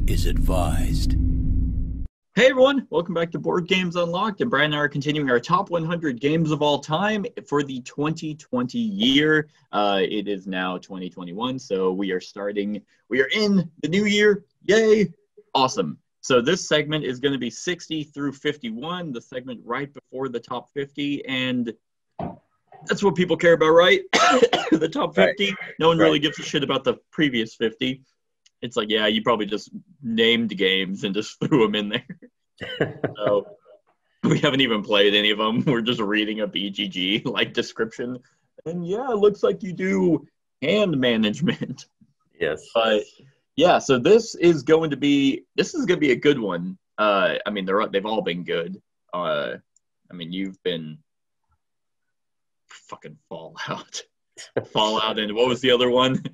is advised. Hey everyone, welcome back to Board Games Unlocked, and Brian and I are continuing our top 100 games of all time for the 2020 year. It is now 2021, so we are in the new year. Yay! Awesome. So this segment is going to be 60 through 51, the segment right before the top 50, and that's what people care about, right? The top 50. Right. No one really gives a shit about the previous 50. It's like, yeah, you probably just named games and just threw them in there. So we haven't even played any of them. We're just reading a BGG like description. And yeah, it looks like you do hand management. Yes. But yeah, so this is going to be a good one. I mean, they've all been good. I mean, you've been fucking Fallout. Fallout, and what was the other one?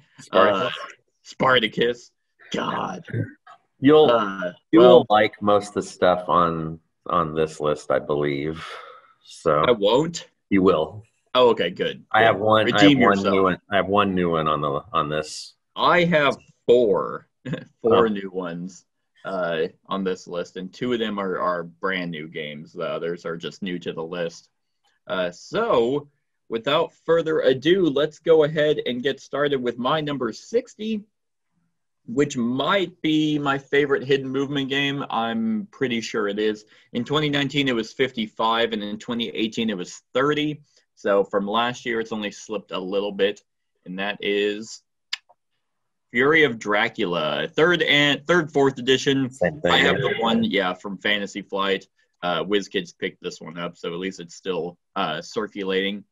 Spartacus. God. You'll like most of the stuff on this list, I believe. So I won't. You will. Oh, okay, good. I have one. Redeem I have yourself. New one. I have one new one on this. I have four new ones on this list, and two of them are brand new games. The others are just new to the list. So, without further ado, let's go ahead and get started with my number 60. Which might be my favorite hidden movement game. I'm pretty sure it is. In 2019, it was 55, and in 2018, it was 30. So from last year, it's only slipped a little bit, and that is Fury of Dracula, fourth edition. Same thing, I have the one, from Fantasy Flight. WizKids picked this one up, so at least it's still circulating.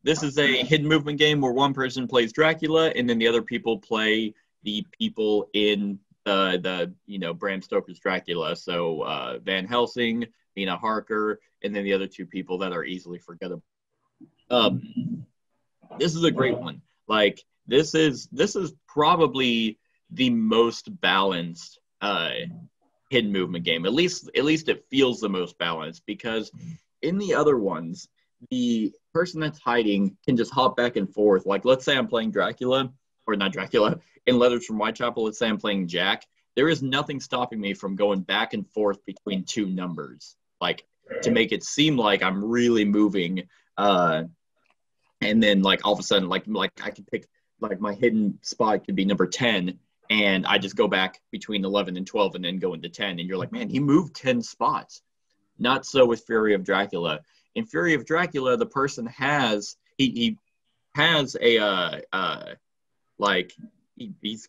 This is a hidden movement game where one person plays Dracula and then the other people play the people in the Bram Stoker's Dracula. So Van Helsing, Mina Harker, and then the other two people that are easily forgettable. This is a great one. Like this is probably the most balanced hidden movement game. At least it feels the most balanced, because in the other ones, the person that's hiding can just hop back and forth. Like, let's say I'm playing Dracula, or not Dracula, in Letters from Whitechapel, let's say I'm playing Jack. There is nothing stopping me from going back and forth between two numbers, like, to make it seem like I'm really moving. And then, like, all of a sudden, like I could pick, like, my hidden spot could be number 10, and I just go back between 11 and 12 and then go into 10. And you're like, man, he moved 10 spots. Not so with Fury of Dracula. In Fury of Dracula, the person has he's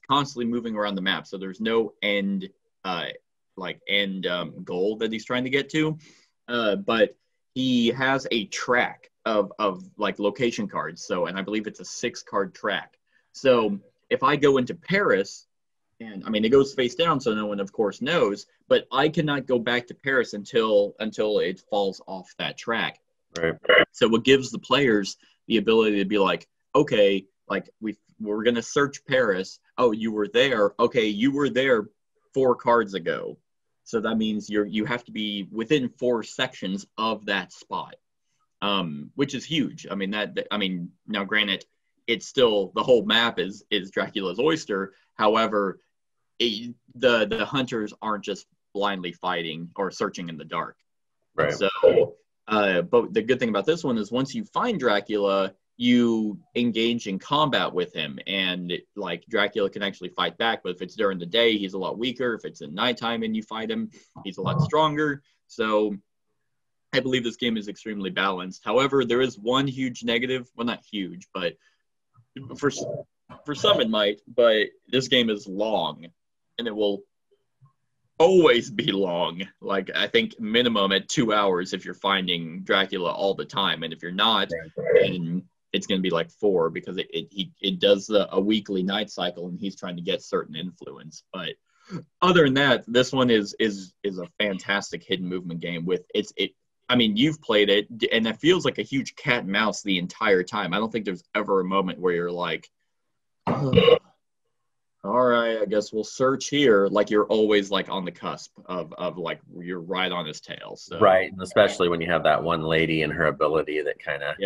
constantly moving around the map, so there's no end goal that he's trying to get to, but he has a track of like location cards. So, and I believe it's a 6-card track. So if I go into Paris, and I mean it goes face down, so no one of course knows, but I cannot go back to Paris until it falls off that track. Right. So what gives the players the ability to be like, okay, like we're gonna search Paris. Oh, you were there. Okay, you were there 4 cards ago. So that means you have to be within 4 sections of that spot, which is huge. I mean now granted, it's still, the whole map is Dracula's oyster. However, the hunters aren't just blindly fighting or searching in the dark. Right. So, but the good thing about this one is once you find Dracula, you engage in combat with him, and like Dracula can actually fight back. But if it's during the day, he's a lot weaker. If it's at nighttime and you fight him, he's a lot stronger. So I believe this game is extremely balanced. However, there is one huge negative. Well, not huge, but for some it might. But this game is long, and it will always be long. Like, I think minimum at 2 hours if you're finding Dracula all the time, and if you're not, then it's going to be like 4, because it does a weekly night cycle, and he's trying to get certain influence. But other than that, this one is a fantastic hidden movement game. I mean, you've played it, and it feels like a huge cat and mouse the entire time. I don't think there's ever a moment where you're like, oh, all right, I guess we'll search here. Like, you're always like on the cusp of like, you're right on his tail. So. Right, and especially when you have that one lady and her ability that kind of,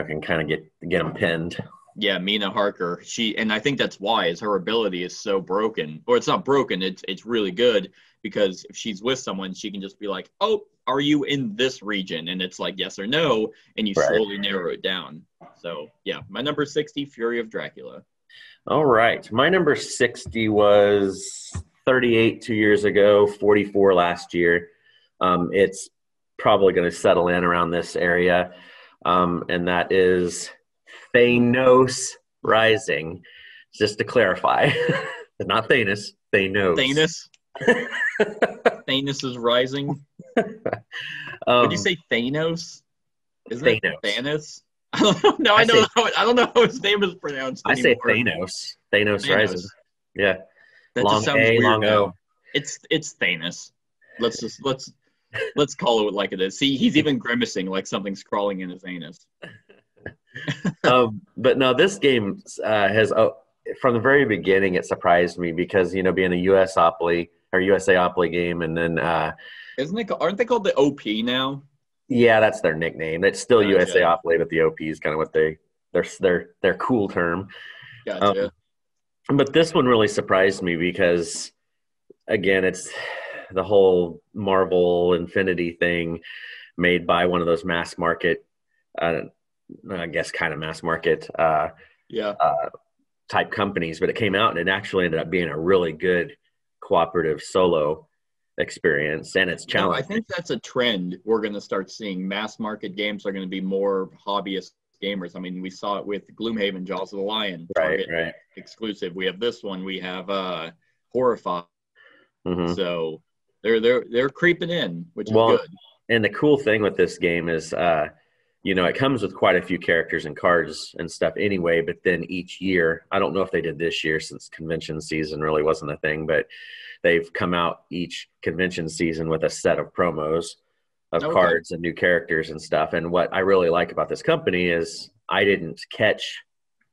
can kind of get him pinned. Yeah, Mina Harker. And I think that's why is her ability is so broken. Or it's not broken, it's really good because if she's with someone, she can just be like, "Oh, are you in this region?" And it's like yes or no, and you Right. slowly narrow it down. So, yeah, my number 60, Fury of Dracula. All right. My number 60 was 38 2 years ago, 44 last year. It's probably going to settle in around this area. And that is Thanos Rising. Just to clarify, not Thanos, Thanos. Thanos. Thanos is rising. Would you um, say Thanos? Isn't it Thanos. Thanos? I don't know. I don't know how his name is pronounced I say anymore. Thanos. Thanos Rising. Yeah. That Long just sounds A, weird long O. now. It's Thanos. Let's call it like it is. See, he's even grimacing like something's crawling in his anus. But no, this game has from the very beginning it surprised me because being a USopoly or USAopoly game, and then Aren't they called the OP now? yeah, that's their nickname. It's still Gotcha. USAopoly, but the OP is kind of what their cool term. Gotcha. But this one really surprised me because again, it's the whole Marvel Infinity thing made by one of those mass market, I guess, kind of mass market Yeah. type companies. But it came out and it actually ended up being a really good cooperative solo experience, and it's challenging. I think that's a trend we're going to start seeing. Mass market games are going to be more hobbyist gamers. I mean, we saw it with Gloomhaven, Jaws of the Lion, Target exclusive. We have this one. We have Horrify. Mm-hmm. So they're creeping in, which is good. And the cool thing with this game is, it comes with quite a few characters and cards and stuff anyway. But then each year, I don't know if they did this year since convention season really wasn't a thing, but they've come out each convention season with a set of promos of cards and new characters and stuff. And what I really like about this company is I didn't catch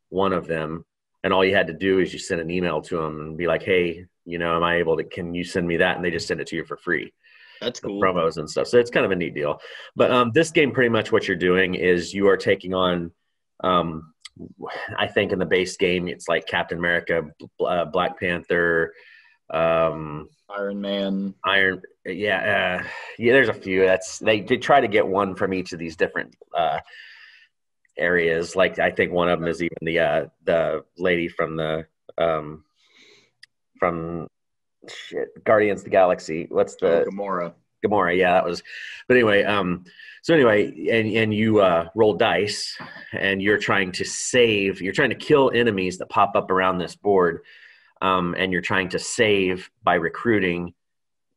one of them, and all you had to do is you send an email to them and be like, hey, can you send me that? And they just send it to you for free. That's cool. Promos and stuff. So it's kind of a neat deal. But this game, pretty much what you're doing is you are taking on, I think in the base game, it's like Captain America, Black Panther, Iron Man. Yeah, there's a few. They try to get one from each of these different areas. Like I think one of them is even the lady from the Guardians of the Galaxy. What's the Gamora? Gamora, yeah, that was. But anyway, and you roll dice, and you're trying to kill enemies that pop up around this board, and you're trying to save by recruiting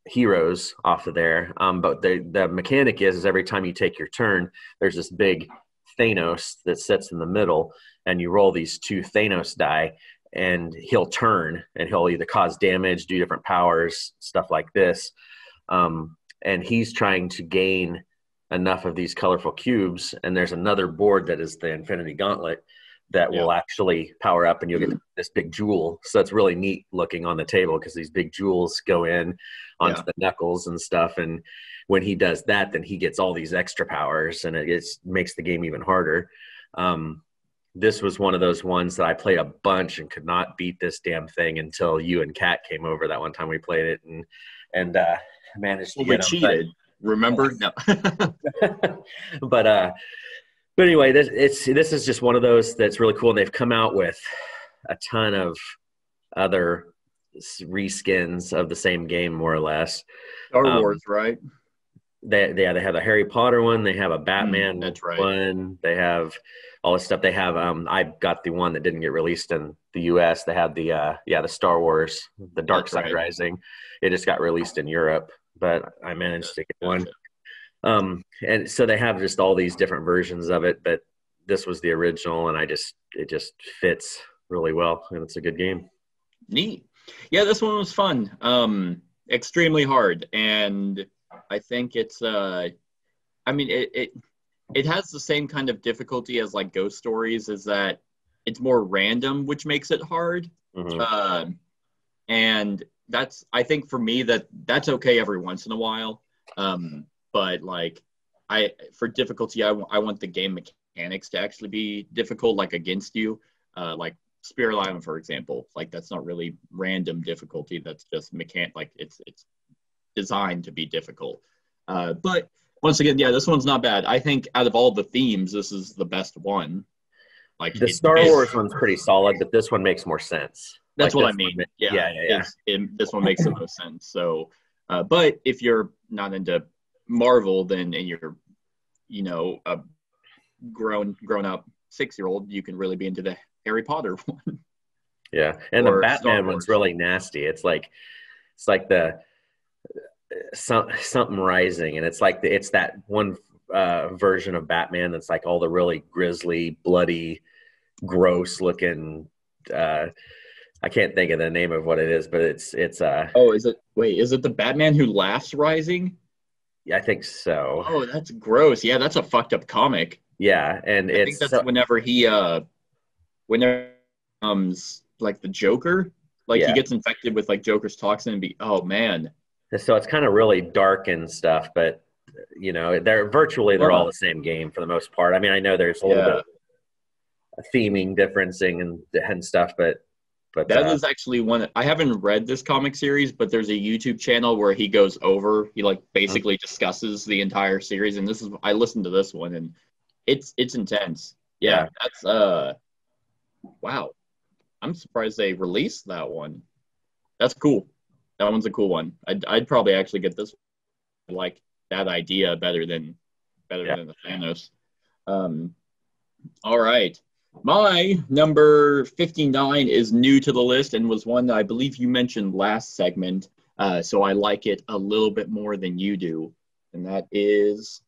heroes off of there. But the mechanic is every time you take your turn, there's this big Thanos that sits in the middle, and you roll these 2 Thanos die, and he'll turn, and he'll either cause damage, do different powers, stuff like this. And he's trying to gain enough of these colorful cubes, and there's another board that is the Infinity Gauntlet that will actually power up, and you'll get this big jewel. So it's really neat looking on the table because these big jewels go in onto the knuckles and stuff. And when he does that, then he gets all these extra powers, and it makes the game even harder. This was one of those ones that I played a bunch and could not beat this damn thing until you and Kat came over that one time we played it, and managed to get them. Cheated. Remember? No. But anyway, this is just one of those that's really cool, and they've come out with a ton of other reskins of the same game, more or less. Star Wars, right? They have a Harry Potter one. They have a Batman that's right. one. They have all this stuff. They have I got the one that didn't get released in the U.S. They have the Star Wars, the Dark Side Rising. It just got released in Europe, but I managed to get one. And so they have just all these different versions of it, but this was the original, and it just fits really well, and it's a good game. Neat. Yeah, this one was fun. Extremely hard, and I think it's it has the same kind of difficulty as like Ghost Stories, is that it's more random, which makes it hard. Mm-hmm. And I think for me that's okay every once in a while. But like for difficulty, I want the game mechanics to actually be difficult, like against you. like Spirit Island, for example. Like that's not really random difficulty. That's just like it's designed to be difficult. But once again, yeah, this one's not bad. I think out of all the themes, this is the best one. Like The Star Wars one's pretty solid, but this one makes more sense. That's like what I mean. Yeah. This one makes the most sense. So, but if you're not into Marvel, then and you're, a grown up 6-year-old, you can really be into the Harry Potter one. Yeah, and the Batman one's really nasty. It's like the something rising, and it's like it's that one version of Batman that's like all the really grisly, bloody, gross looking. I can't think of the name of what it is, but it's Oh, is it the Batman Who Laughs Rising? Yeah, I think so. Oh, that's gross. Yeah, that's a fucked up comic. Yeah, and I think that's whenever he comes like the Joker, like he gets infected with like Joker's toxin and oh man. So it's kind of really dark and stuff, but they're all the same game for the most part. I mean, I know there's a little bit of theming differencing and stuff, but that is actually one. I haven't read this comic series, but there's a YouTube channel where he like basically discusses the entire series, and I listened to this one, and it's intense. Yeah, that's wow. I'm surprised they released that one. That's cool. That one's a cool one. I'd probably actually get this one. I like that idea better than the Thanos. All right. My number 59 is new to the list and was one that I believe you mentioned last segment. So I like it a little bit more than you do. And that is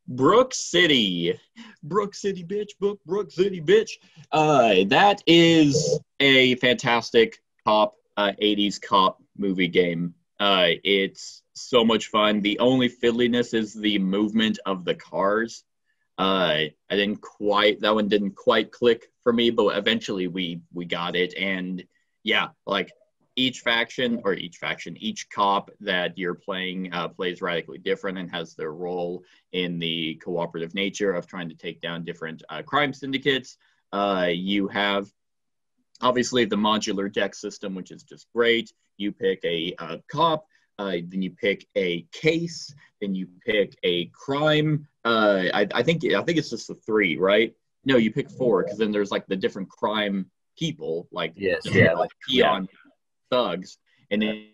Brook City. Brook City, bitch. Brook City, bitch. That is a fantastic 80s cop movie game. It's so much fun. The only fiddliness is the movement of the cars. That one didn't quite click for me, but eventually we got it. And yeah, like each cop that you're playing plays radically different and has their role in the cooperative nature of trying to take down different crime syndicates. You have obviously the modular deck system, which is just great. You pick a cop, then you pick a case, then you pick a crime. I think it's just the 3, right? No, you pick 4 because then there's like the different crime people, like peon thugs, and then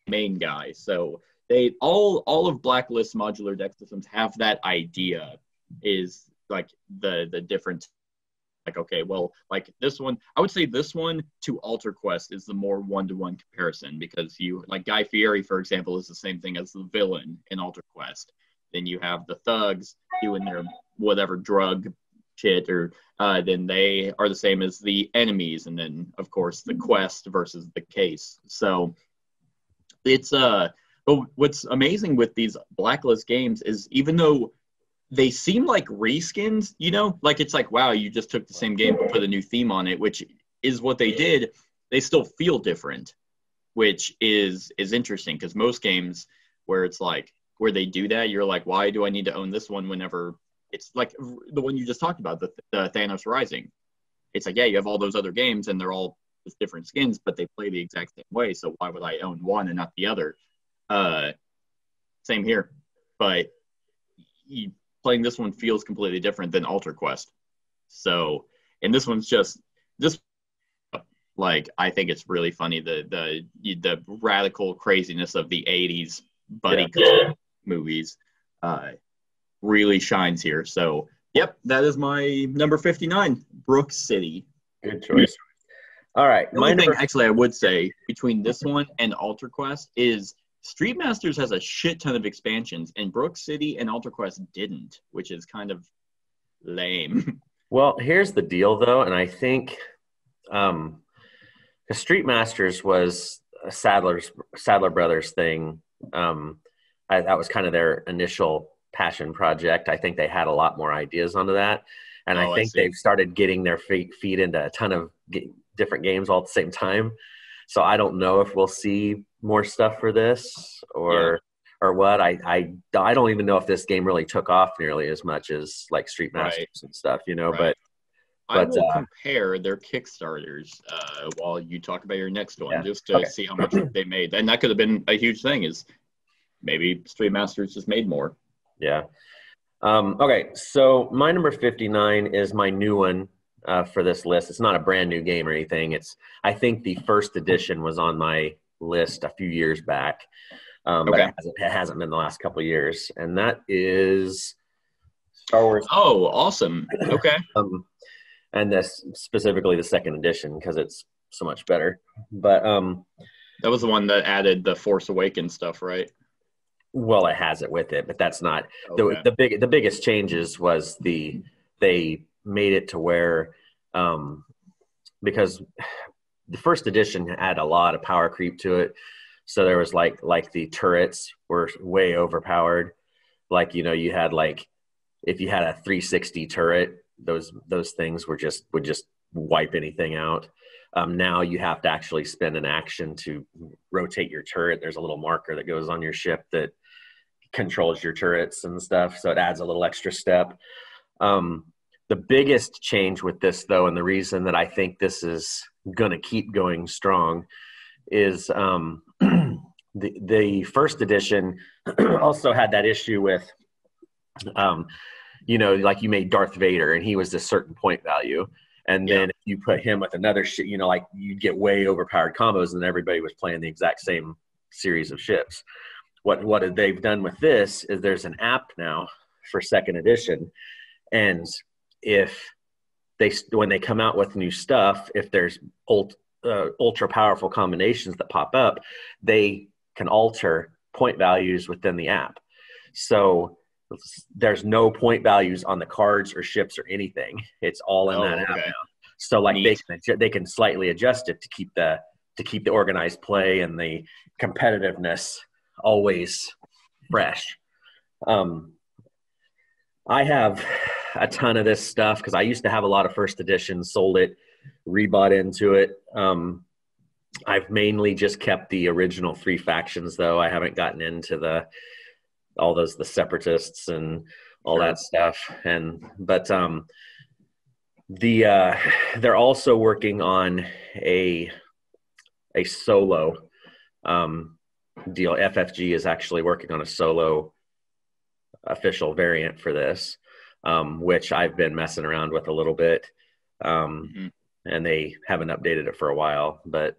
the main guy. So they all of Blacklist modular deck systems have that idea, is like the different. Like, okay, well, like this one, I would say this one to Alter Quest is the more one-to-one comparison, because like Guy Fieri, for example, is the same thing as the villain in Alter Quest. Then you have the thugs doing their whatever drug shit, or then they are the same as the enemies, and then of course the quest versus the case. So it's but what's amazing with these Blacklist games is even though they seem like reskins, like it's like, wow, you just took the same game but put a new theme on it, which is what they did. They still feel different, which is interesting, because most games where it's like, where they do that, you're like, why do I need to own this one whenever it's like the one you just talked about, the Thanos Rising. It's like, yeah, you have all those other games and they're all just different skins, but they play the exact same way. So why would I own one and not the other? Same here, but playing this one feels completely different than Alter Quest. So, and this one's just like, I think it's really funny, the radical craziness of the 80s buddy cop movies really shines here. So, yep, that is my number 59, Brook City. Good choice. All right. The only thing actually I would say between this one and Alter Quest is Street Masters has a shit ton of expansions, and Brook City and Alter Quest didn't, which is kind of lame. Well, here's the deal, though, and I think the Street Masters was a Sadler Brothers thing. That was kind of their initial passion project. I think they had a lot more ideas onto that, and I think they've started getting their feet into a ton of different games all at the same time. So I don't know if we'll see more stuff for this or what. I don't even know if this game really took off nearly as much as like Street Masters and stuff, But I will compare their Kickstarters while you talk about your next one, just to see how much they made. And that could have been a huge thing, is maybe Stream Masters just made more. Yeah. Okay, so my number 59 is my new one for this list. It's not a brand new game or anything. I think the first edition was on my list a few years back, but it hasn't been the last couple of years, and that is Star Wars. Oh, awesome! Okay. And this specifically the second edition because it's so much better. But that was the one that added the Force Awakens stuff, right? Well, it has it with it, but that's not the biggest changes was they made it to where because the first edition had a lot of power creep to it. So there was like the turrets were way overpowered. Like, you had if you had a 360 turret, those things would just wipe anything out. Now you have to actually spend an action to rotate your turret. There's a little marker that goes on your ship that controls your turrets and stuff. So it adds a little extra step. The biggest change with this, though, and the reason that I think this is going to keep going strong is the first edition also had that issue with, like you made Darth Vader and he was this certain point value. And then if you put him with another ship, you'd get way overpowered combos and everybody was playing the exact same series of ships. What they've done with this is there's an app now for second edition. And when they come out with new stuff, if there's ultra powerful combinations that pop up, they can alter point values within the app. So there's no point values on the cards or ships or anything. It's all in that app now. So they can slightly adjust it to keep the organized play and the competitiveness always fresh. I have a ton of this stuff because I used to have a lot of first edition, sold it, rebought into it. I've mainly just kept the original 3 factions, though. I haven't gotten into the separatists and all that stuff. But they're also working on a solo deal. FFG is actually working on a solo official variant for this, which I've been messing around with a little bit. And they haven't updated it for a while, but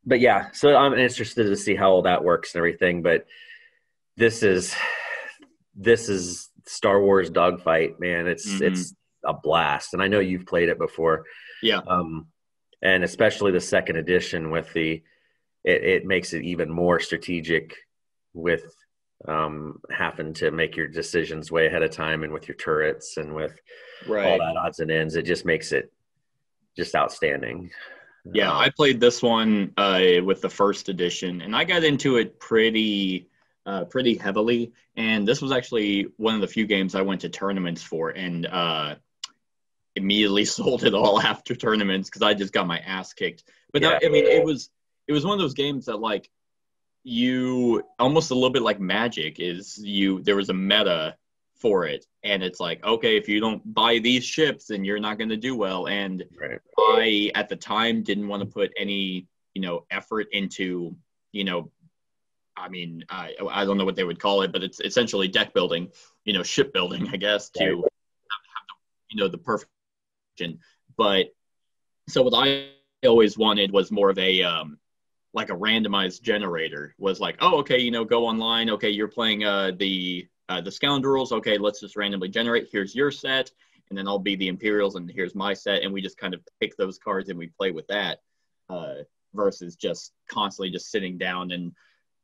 yeah, so I'm interested to see how all that works and everything. But this is Star Wars Dogfight, man. It's a blast. And I know you've played it before. Yeah. And especially the second edition with it makes it even more strategic with having to make your decisions way ahead of time and with your turrets and with all that odds and ends. It just makes it just outstanding. Yeah, I played this one with the first edition, and I got into it pretty heavily. And this was actually one of the few games I went to tournaments for, and immediately sold it all after tournaments because I just got my ass kicked. But it was one of those games that you almost a little bit like Magic there was a meta for it, and it's like, okay, if you don't buy these ships, then you're not going to do well. And I at the time didn't want to put any effort into I don't know what they would call it, but it's essentially deck building, ship building, I guess, to have the perfect. But so what I always wanted was more of a like a randomized generator. Was like, oh, okay, go online. Okay, you're playing the Scoundrels. Okay, let's just randomly generate. Here's your set, and then I'll be the Imperials, and here's my set, and we just kind of pick those cards and we play with that, versus just constantly just sitting down and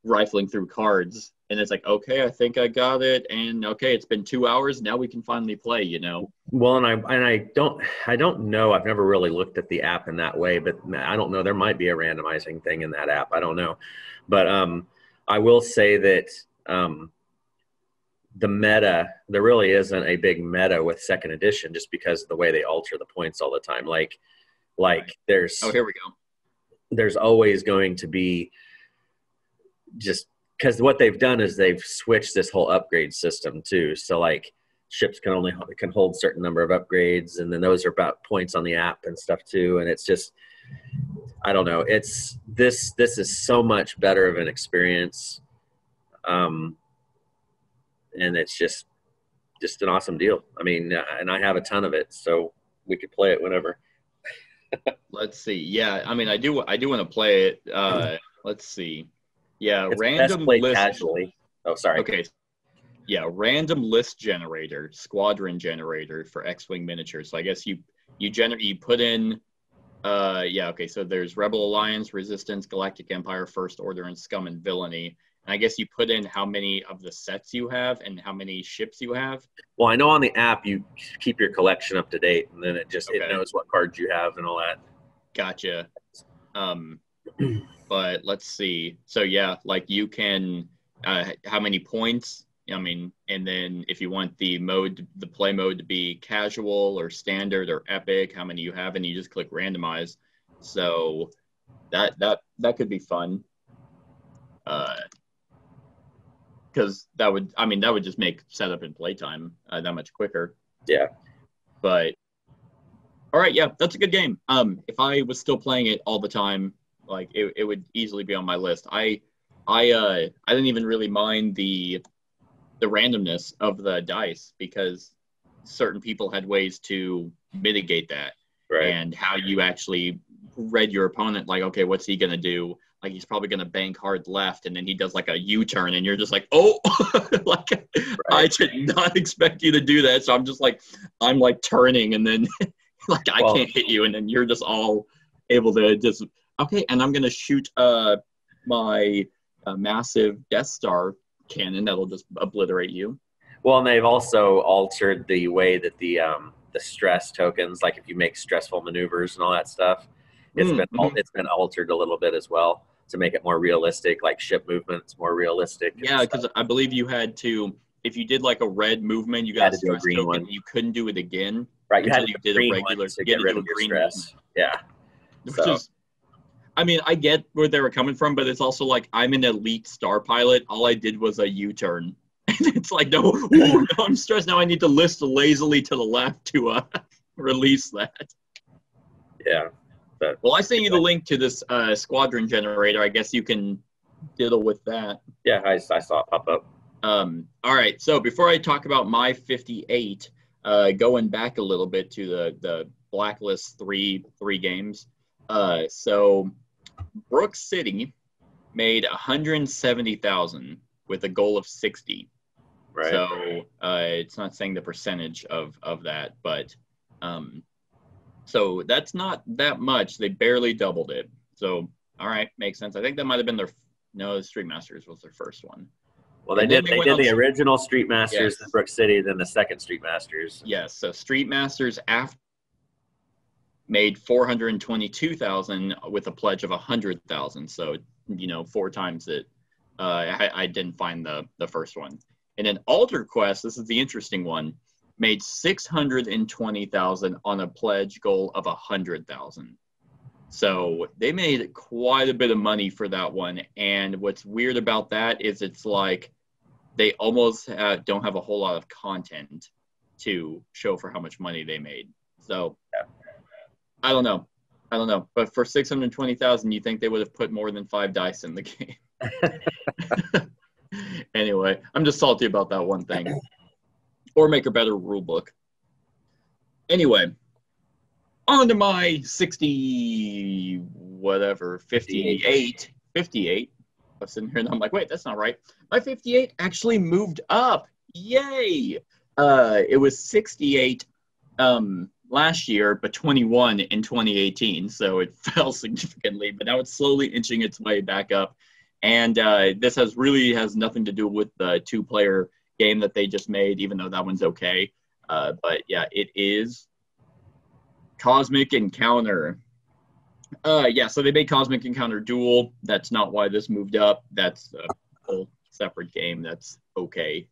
rifling through cards. And it's like, okay, I think I got it, and okay, it's been 2 hours. Now we can finally play. Well, and I don't know. I've never really looked at the app in that way, but I don't know. There might be a randomizing thing in that app. I don't know, but I will say that the meta, there really isn't a big meta with second edition, just because of the way they alter the points all the time. Like there's here we go. There's always going to be, just because what they've done is they've switched this whole upgrade system too. So ships can hold certain number of upgrades, and then those are about points on the app and stuff too. And it's just, I don't know. It's this is so much better of an experience, and it's just an awesome deal. I mean, and I have a ton of it, so we could play it whenever. Let's see. Yeah, I mean, I do want to play it. Let's see. Yeah, It's random best played list. casually. Oh, sorry. Okay. Yeah, random list generator, squadron generator for X-Wing miniatures. So I guess you put in yeah, okay, so there's Rebel Alliance, Resistance, Galactic Empire, First Order, and Scum and Villainy. And I guess you put in how many of the sets you have and how many ships you have. Well, I know on the app you keep your collection up to date, and then it Okay. knows what cards you have and all that. Gotcha. But let's see. So yeah, like you can how many points? I mean, and then if you want the play mode to be casual or standard or epic, how many you have, and you just click randomize. So that could be fun. Because that would just make setup and playtime that much quicker. Yeah. But all right, yeah, that's a good game. If I was still playing it all the time, like it would easily be on my list. I didn't even really mind the randomness of the dice because certain people had ways to mitigate that. Right. And how you actually read your opponent, like, okay, what's he gonna do? Like, he's probably gonna bank hard left, and then he does like a U-turn, and you're just like, oh, like Right. I did not expect you to do that. So I'm like turning, and then like I can't hit you, and then you're just all able to just okay. And I'm gonna shoot my massive Death Star cannon that'll just obliterate you. Well, and they've also altered the way that the stress tokens, like if you make stressful maneuvers and all that stuff, it's been altered a little bit as well to make it more realistic, like ship movements more realistic. Yeah, because I believe you had to, if you did like a red movement, you got a stress token, one. You couldn't do it again. Right, you had to do a regular to get rid of your stress. Yeah. Which is, I mean, I get where they were coming from, but it's also like I'm an elite star pilot. All I did was a U-turn. And it's like, no, I'm stressed. Now I need to list lazily to the left to release that. Yeah. Well, I sent you the link to this squadron generator. I guess you can diddle with that. Yeah, I saw it pop up. All right. So before I talk about my 58, going back a little bit to the Blacklist three games. So Brook City made 170,000 with a goal of 60. Right. So it's not saying the percentage of that, but so that's not that much. They barely doubled it. So all right, makes sense. I think that might have been the Street Masters was their first one. Well, they did the original Street Masters in Brook City, then the second Street Masters. Yes, so Street Masters made 422,000 with a pledge of 100,000. So, 4 times it. I didn't find the first one. And then Alter Quest, this is the interesting one, made 620,000 on a pledge goal of 100,000. So they made quite a bit of money for that one. And what's weird about that is it's like they almost don't have a whole lot of content to show for how much money they made. So I don't know. But for 620,000, you think they would have put more than 5 dice in the game. Anyway, I'm just salty about that one thing. Or make a better rule book. Anyway, on to my 58. I was sitting here and I'm like, wait, that's not right. My 58 actually moved up. Yay! It was 68 last year, but 21 in 2018. So it fell significantly, but now it's slowly inching its way back up. And this has nothing to do with the 2-player game that they just made, even though that one's okay. But yeah, it is Cosmic Encounter. So they made Cosmic Encounter Duel. That's not why this moved up. That's a whole separate game. That's okay.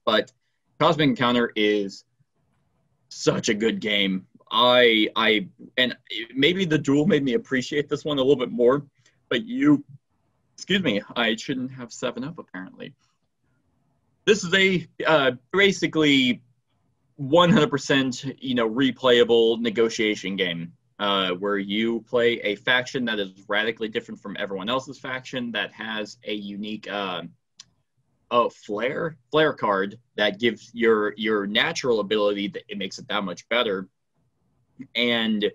But Cosmic Encounter is such a good game. And maybe the Duel made me appreciate this one a little bit more. But excuse me, I shouldn't have 7-Up apparently. This is basically 100%, replayable negotiation game where you play a faction that is radically different from everyone else's faction, that has a unique flare card that gives your natural ability, that it makes it that much better. And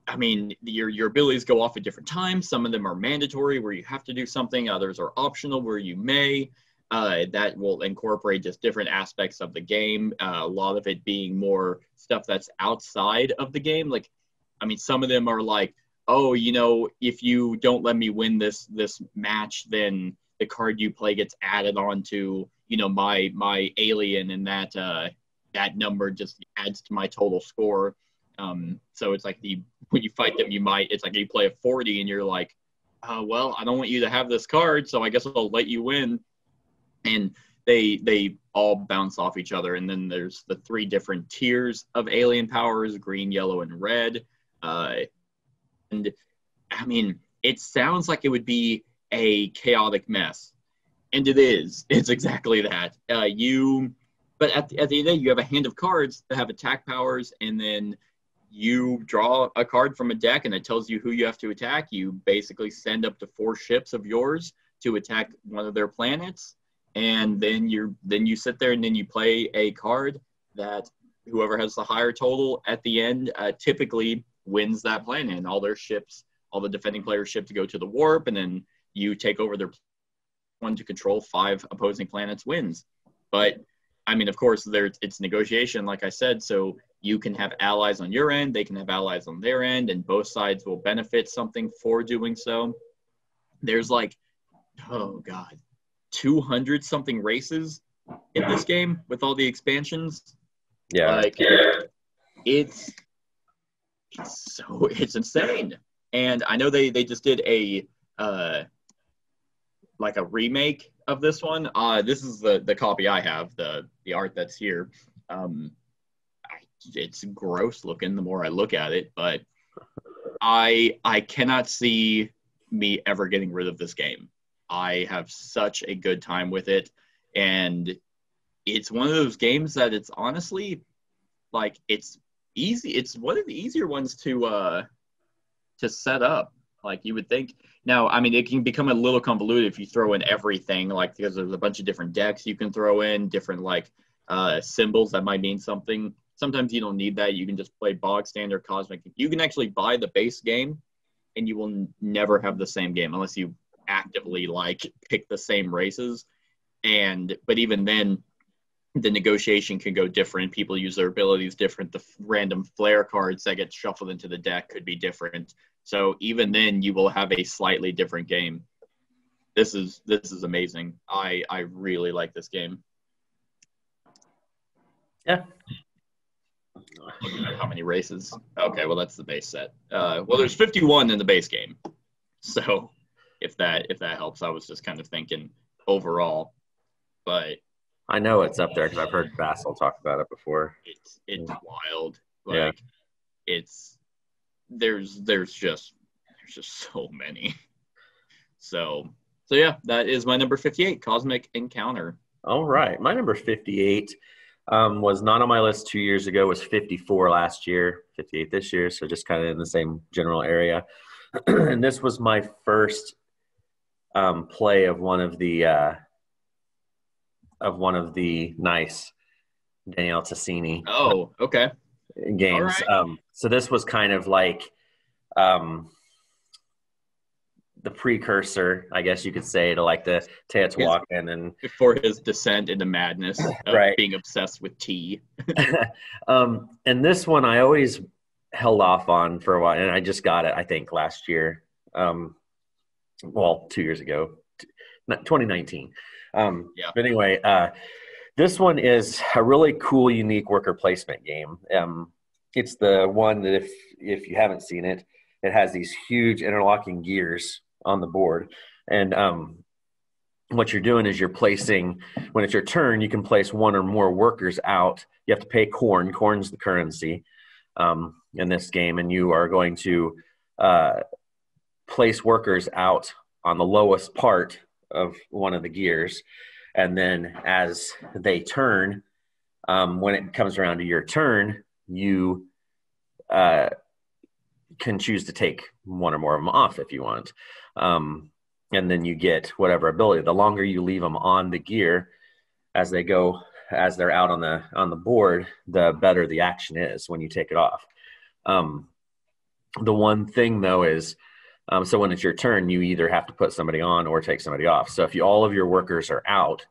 I mean, your abilities go off at different times. Some of them are mandatory where you have to do something. Others are optional where you may. That will incorporate just different aspects of the game. A lot of it being more stuff that's outside of the game. Like, I mean, some of them are like, oh, if you don't let me win this match, then the card you play gets added on to, my alien, and that number just adds to my total score. So it's like when you fight them, it's like you play a 40 and you're like, well, I don't want you to have this card, so I guess I'll let you win. And they all bounce off each other. And then there's the 3 different tiers of alien powers: green, yellow, and red. And I mean, it sounds like it would be a chaotic mess. And it is. It's exactly that. But at the end of the day, you have a hand of cards that have attack powers, and then you draw a card from a deck, and it tells you who you have to attack. You basically send up to 4 ships of yours to attack one of their planets, and then you sit there and then you play a card that whoever has the higher total at the end typically wins that planet, and all their ships, all the defending players' ships go to the warp, and then you take over their one to control 5 opposing planets wins. But I mean, of course, it's negotiation, like I said, so you can have allies on your end, they can have allies on their end, and both sides will benefit something for doing so. There's 200 something races in this game with all the expansions. Yeah. It's insane. And I know they just did a remake of this one. This is the copy I have, the art that's here. It's gross looking the more I look at it, but I cannot see me ever getting rid of this game. I have such a good time with it, and it's one of those games that it's honestly it's easy. It's one of the easier ones to set up. Like you would think. Now, I mean, it can become a little convoluted if you throw in everything, because there's a bunch of different decks you can throw in, different symbols that might mean something. Sometimes you don't need that. You can just play bog standard Cosmic. You can actually buy the base game, and you will never have the same game unless you actively pick the same races. But even then, the negotiation can go different. People use their abilities different. The random flare cards that get shuffled into the deck could be different. So even then, you will have a slightly different game. This is amazing. I really like this game. Yeah. How many races? Okay, well that's the base set. There's 51 in the base game. So if that helps, I was just kind of thinking overall, but I know it's up there because I've heard Vassal talk about it before. It's wild. There's just so many. So yeah, that is my number 58, Cosmic Encounter. All right, my number 58 was not on my list 2 years ago. Was 54 last year, 58 this year. So just kind of in the same general area. And this was my first play of one of the nice Daniele Tascini. Oh, okay. Games. Right. So this was kind of the precursor, I guess you could say, to the Teotihuacan, and before his descent into madness of right. being obsessed with tea. And this one I always held off on for a while, and I just got it, I think, last year. 2 years ago, 2019. Yeah. But anyway, this one is a really cool, unique worker placement game. It's the one that if you haven't seen it, it has these huge interlocking gears on the board. And what you're doing is you're placing, when it's your turn, you can place 1 or more workers out. You have to pay corn. Corn's the currency in this game. And you are going to place workers out on the lowest part of one of the gears. And then as they turn, When it comes around to your turn, you can choose to take one or more of them off if you want. And then you get whatever ability. The longer you leave them on the gear as they're out on the board, the better the action is when you take it off. The one thing though is, so when it's your turn, you either have to put somebody on or take somebody off. So if all of your workers are out,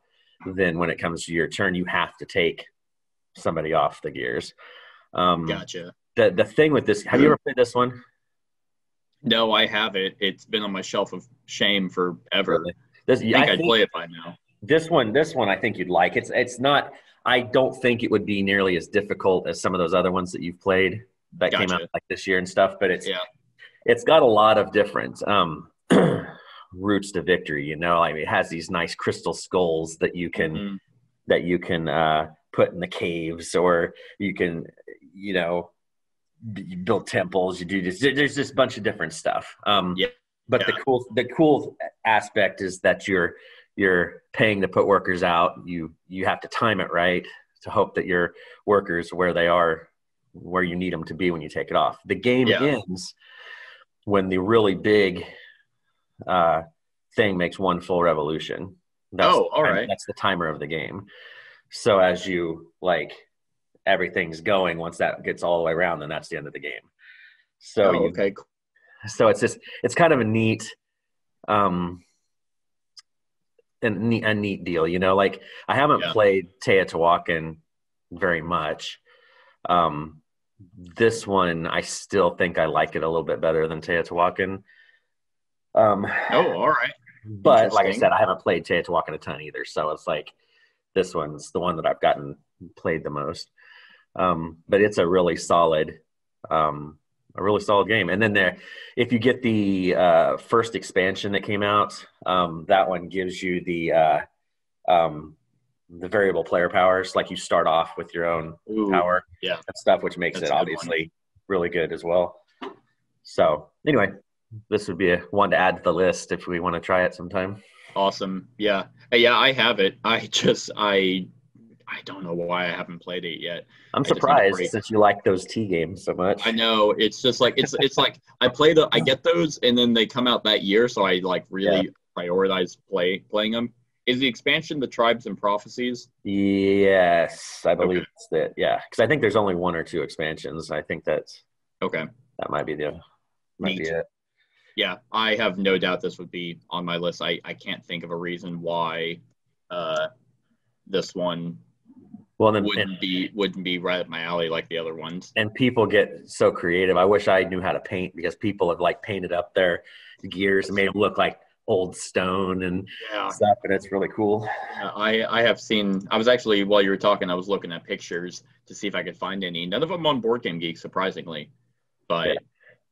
then when it comes to your turn, you have to take somebody off the gears. Gotcha. The thing with this, have you ever played this one? No, I haven't. It's been on my shelf of shame forever. Really? I think I'd play it by now. This one, I think you'd like. It's not. I don't think it would be nearly as difficult as some of those other ones that you've played that came out like this year and stuff. But it's got a lot of different routes to victory. You know, I mean, it has these nice crystal skulls that you can put in the caves, or you can, you know, build temples. You do this. There's just a bunch of different stuff. But the cool aspect is that you're paying to put workers out. You have to time it right to hope that your workers where you need them to be when you take it off. The game ends when the really big thing makes one full revolution. All right. That's the timer of the game. So as you everything's going, once that gets all the way around, then that's the end of the game. So okay. So it's kind of a neat, a neat deal, you know. Like, I haven't played Teotihuacan very much. This one, I still think I like it a little bit better than Teotihuacan. All right. But like I said, I haven't played Teotihuacan a ton either. So it's like, this one's the one that I've played the most. But it's a really solid game. And then if you get the first expansion that came out, that one gives you the variable player powers. Like, you start off with your own power and stuff, which makes it obviously really good as well. So anyway, this would be one to add to the list if we want to try it sometime. Awesome. Yeah, I have it. I don't know why I haven't played it yet. I'm surprised since you like those T games so much. I know. It's just like it's like I get those and then they come out that year, so I really prioritize playing them. Is the expansion the Tribes and Prophecies? Yes, I believe it's that. Yeah, because I think there's only one or two expansions. I think that's that might be it. Yeah, I have no doubt this would be on my list. I can't think of a reason why this one wouldn't be right up my alley like the other ones. And people get so creative. I wish I knew how to paint, because people have painted up their gears and made them look like old stone and stuff, and it's really cool. I have seen. I was actually, while you were talking, I was looking at pictures to see if I could find any. None of them on Board Game Geek, surprisingly. But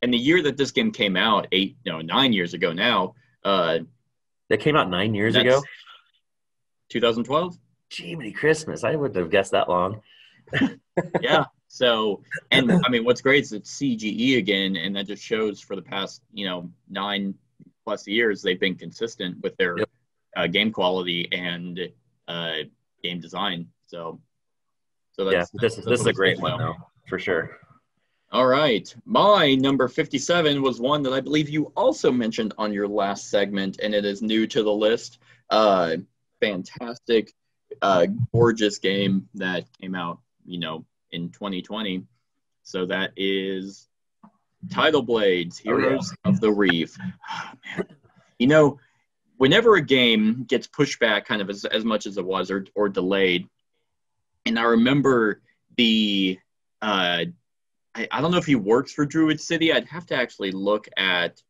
in the year that this game came out, 9 years ago now. It came out 9 years ago. 2012. Jiminy Christmas! I wouldn't have guessed that long. Yeah. So, and I mean, what's great is it's CGE again, and that just shows for the past 9+ years they've been consistent with their game quality and game design. So that's this is a great one though, for sure. All right, my number 57 was one that I believe you also mentioned on your last segment, and it is new to the list. Fantastic, gorgeous game that came out, in 2020. So that is Tidal Blades, Heroes of the Reef. Oh, man. Whenever a game gets pushed back kind of as much as it was, or delayed, and I remember I don't know if he works for Druid City. I'd have to actually look at,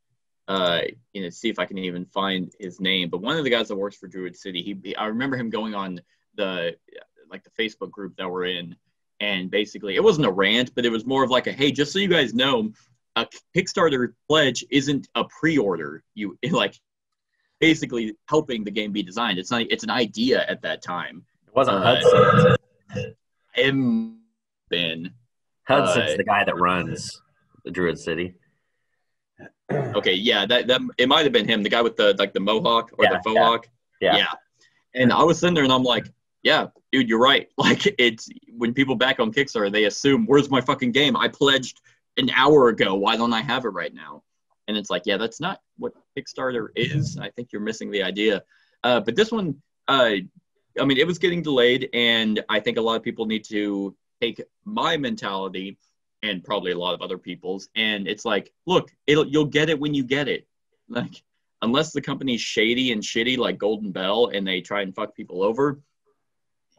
see if I can even find his name. But one of the guys that works for Druid City, I remember him going on the Facebook group that we're in, and basically it wasn't a rant, but it was more of like hey, just so you guys know, a Kickstarter pledge isn't a pre-order. You basically helping the game be designed. It's an idea at that time. It wasn't Hudson. Hudson's the guy that runs the Druid City. Okay, yeah, that it might have been him, the guy with the mohawk or the faux hawk. Yeah. And I was sitting there and I'm like, yeah, dude, you're right. Like, it's when people back on Kickstarter, they assume, where's my fucking game? I pledged an hour ago. Why don't I have it right now? And it's like, yeah, that's not what Kickstarter is. I think you're missing the idea. But this one, I mean, it was getting delayed, and I think a lot of people need to take my mentality and probably a lot of other people's, and it's like, look, you'll get it when you get it. Like, unless the company's shady and shitty like Golden Bell and they try and fuck people over,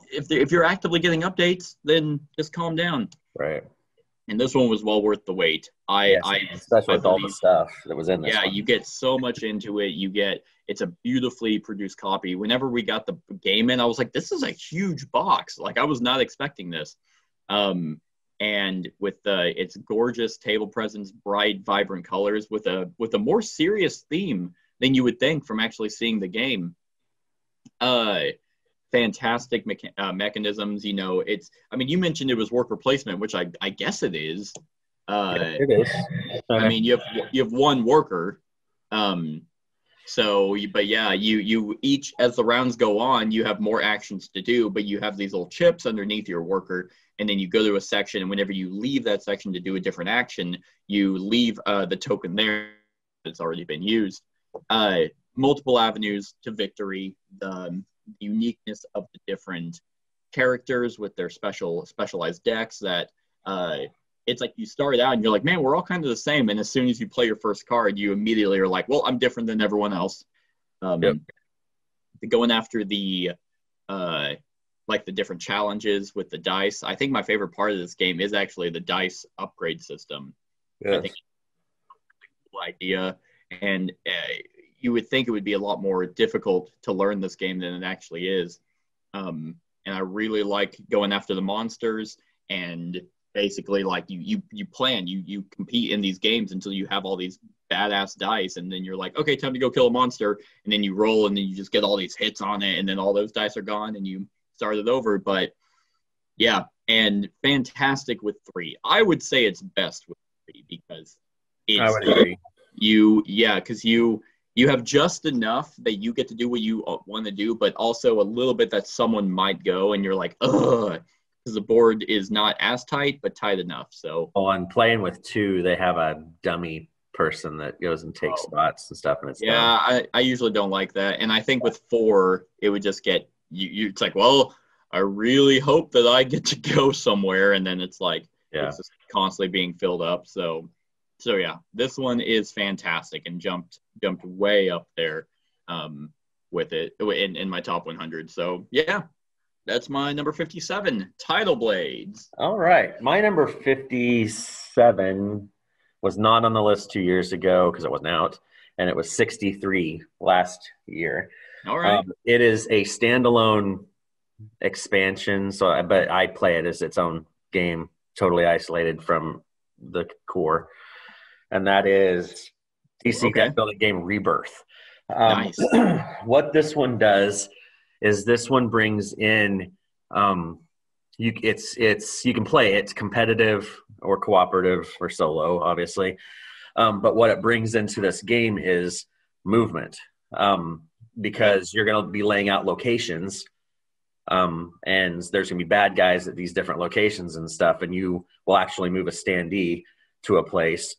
if you're actively getting updates, then just calm down. Right. And this one was well worth the wait. Especially with all the stuff that was in this one. You get so much into it. It's a beautifully produced copy. Whenever we got the game in, I was like, this is a huge box. Like, I was not expecting this. And with its gorgeous table presence, bright, vibrant colors, with a more serious theme than you would think from actually seeing the game. Fantastic mechanisms. You know, you mentioned it was worker placement, which I guess it is. It is. I mean, you have one worker. You each, as the rounds go on, you have more actions to do, but you have these little chips underneath your worker, and then you go to a section, and whenever you leave that section to do a different action, you leave the token there that's already been used. Multiple avenues to victory, the uniqueness of the different characters with their specialized decks that it's like you start out and you're like, man, we're all kind of the same. And as soon as you play your first card, you immediately are like, well, I'm different than everyone else. Going after the different challenges with the dice. I think my favorite part of this game is actually the dice upgrade system. Yes. I think it's a cool idea. And you would think it would be a lot more difficult to learn this game than it actually is. And I really like going after the monsters, and basically like you plan, you compete in these games until you have all these badass dice, and then you're like, okay, time to go kill a monster, and then you roll, and then you just get all these hits on it, and then all those dice are gone, and you start it over. But yeah, and fantastic with 3. I would say it's best with 3 because I would agree. Because you have just enough that you get to do what you want to do, but also a little bit that someone might go, and you're like, ugh, because the board is not as tight, but tight enough. So, and playing with 2, they have a dummy person that goes and takes spots and stuff, and it's dumb. I usually don't like that, and I think with 4, it would just get you. It's like, well, I really hope that I get to go somewhere, and then it's like it's just constantly being filled up. So yeah, this one is fantastic and jumped way up there with it in my top 100. So yeah, that's my number 57, Tidal Blades. All right, my number 57 was not on the list 2 years ago because it wasn't out, and it was 63 last year. All right, it is a standalone expansion, but I play it as its own game, totally isolated from the core. And that is DC Deck Building Game Rebirth. Nice. What this one does is this one brings in you can play it competitive or cooperative or solo, obviously. But what it brings into this game is movement, because you're going to be laying out locations, and there's going to be bad guys at these different locations and stuff, and you will actually move a standee to a place,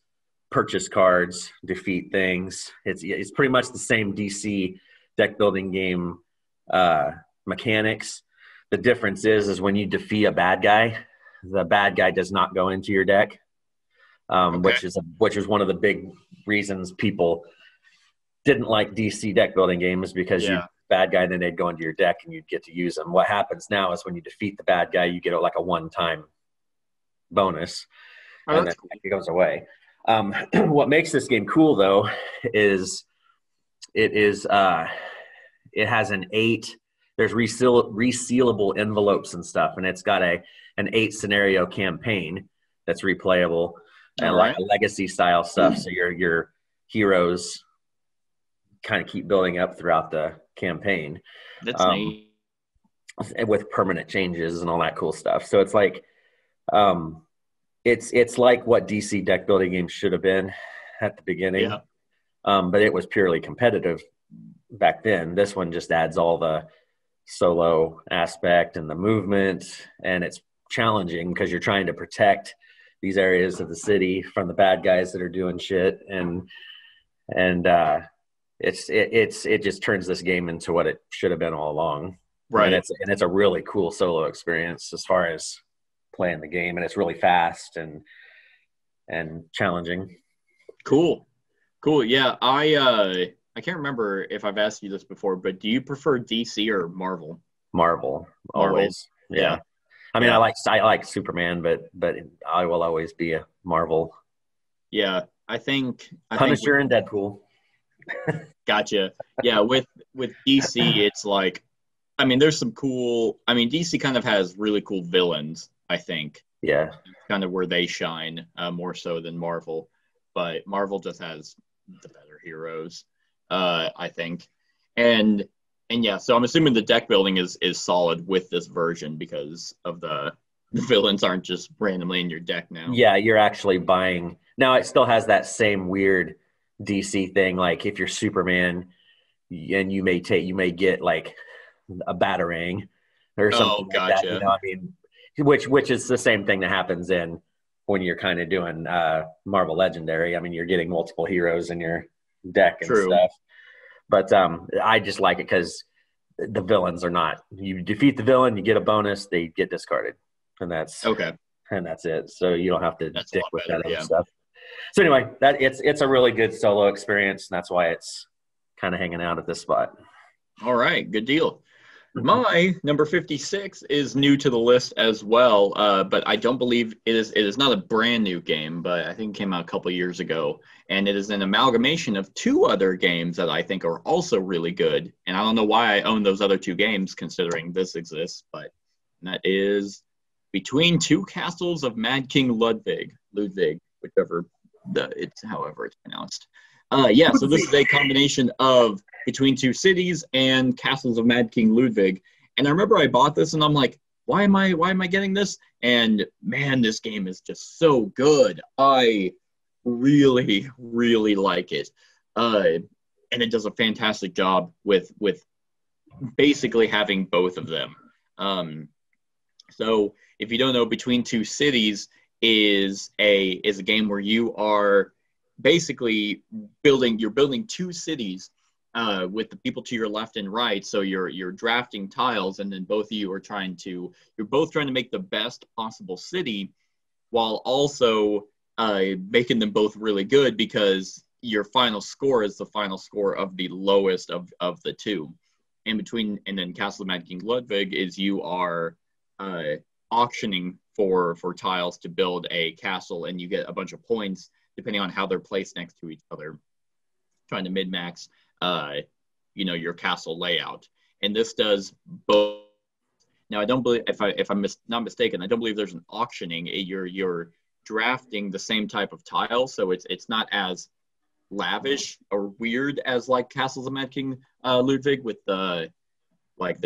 purchase cards, defeat things. It's pretty much the same DC deck building game mechanics. The difference is when you defeat a bad guy, the bad guy does not go into your deck, which is one of the big reasons people didn't like DC deck building games, because you bad guy, then they'd go into your deck and you'd get to use them. What happens now is when you defeat the bad guy, you get like a one-time bonus, and then it goes away. What makes this game cool though is it has an 8. There's resealable envelopes and stuff, and it's got an 8 scenario campaign that's replayable, and like legacy style stuff. So your heroes kind of keep building up throughout the campaign. That's neat. With permanent changes and all that cool stuff. So it's like it's like what DC deck building games should have been at the beginning. But it was purely competitive back then. This one just adds all the solo aspect and the movement, and it's challenging because you're trying to protect these areas of the city from the bad guys that are doing shit, and it just turns this game into what it should have been all along. Right. And it's a really cool solo experience as far as playing the game, and it's really fast and challenging. Cool. Yeah, I can't remember if I've asked you this before, but do you prefer DC or Marvel? Marvel, Marvel. always. Yeah. I mean, Yeah. I like Superman, but I will always be a Marvel. Yeah, I think Punisher and Deadpool. Gotcha. Yeah, with DC, it's like, I mean, there's some cool. I mean, DC kind of has really cool villains. I think Yeah. kind of where they shine more so than Marvel, but Marvel just has the better heroes, I think, and yeah. So I'm assuming the deck building is solid with this version because of the villains aren't just randomly in your deck now. Yeah, you're actually buying. Now it still has that same weird DC thing. Like if you're Superman, and you may get like a Batarang or something Oh, like that. You gotcha. know, I mean, which is the same thing that happens in when you're kind of doing Marvel Legendary. I mean, you're getting multiple heroes in your deck and True. stuff. But I just like it because the villains are not. You defeat the villain, you get a bonus. They get discarded, and that's Okay. it. So you don't have to That's a stick lot with better, that other yeah. stuff. So anyway, that it's a really good solo experience, and that's why it's kind of hanging out at this spot. All right, good deal. My number 56 is new to the list as well, but I don't believe it is. It is not a brand new game, but I think it came out a couple years ago, and it is an amalgamation of two other games that I think are also really good. And I don't know why I own those other two games, considering this exists, but that is Between Two Castles of Mad King Ludwig, whichever however it's pronounced. Yeah, so this is a combination of Between Two Cities and Castles of Mad King Ludwig. And I remember I bought this and I'm like, why am I getting this? And man, this game is just so good. I really, really like it. And it does a fantastic job with basically having both of them. So if you don't know, Between Two Cities is a game where you are basically building two cities with the people to your left and right. So you're drafting tiles, and then both of you are you're both trying to make the best possible city, while also making them both really good, because your final score is the final score of the lowest of the two. And then Castle of Mad King Ludwig is you are auctioning for tiles to build a castle, and you get a bunch of points depending on how they're placed next to each other, trying to min-max, your castle layout. And this does both. Now, I don't believe, if I'm not mistaken, I don't believe there's an auctioning. You're drafting the same type of tile, so it's not as lavish or weird as like Castles of Mad King Ludwig with the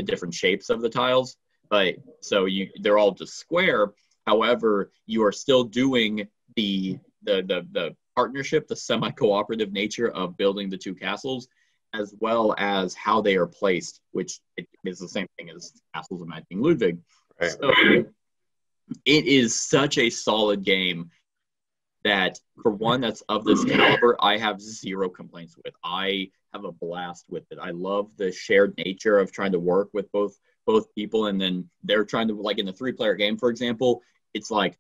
different shapes of the tiles. But so they're all just square. However, you are still doing the partnership, the semi-cooperative nature of building the two castles, as well as how they are placed, which is the same thing as Castles of Mad King Ludwig. Right. So it is such a solid game that, for one that's of this caliber, I have zero complaints with. I have a blast with it. I love the shared nature of trying to work with both people, and then they're trying to, like in a 3-player game, for example, it's like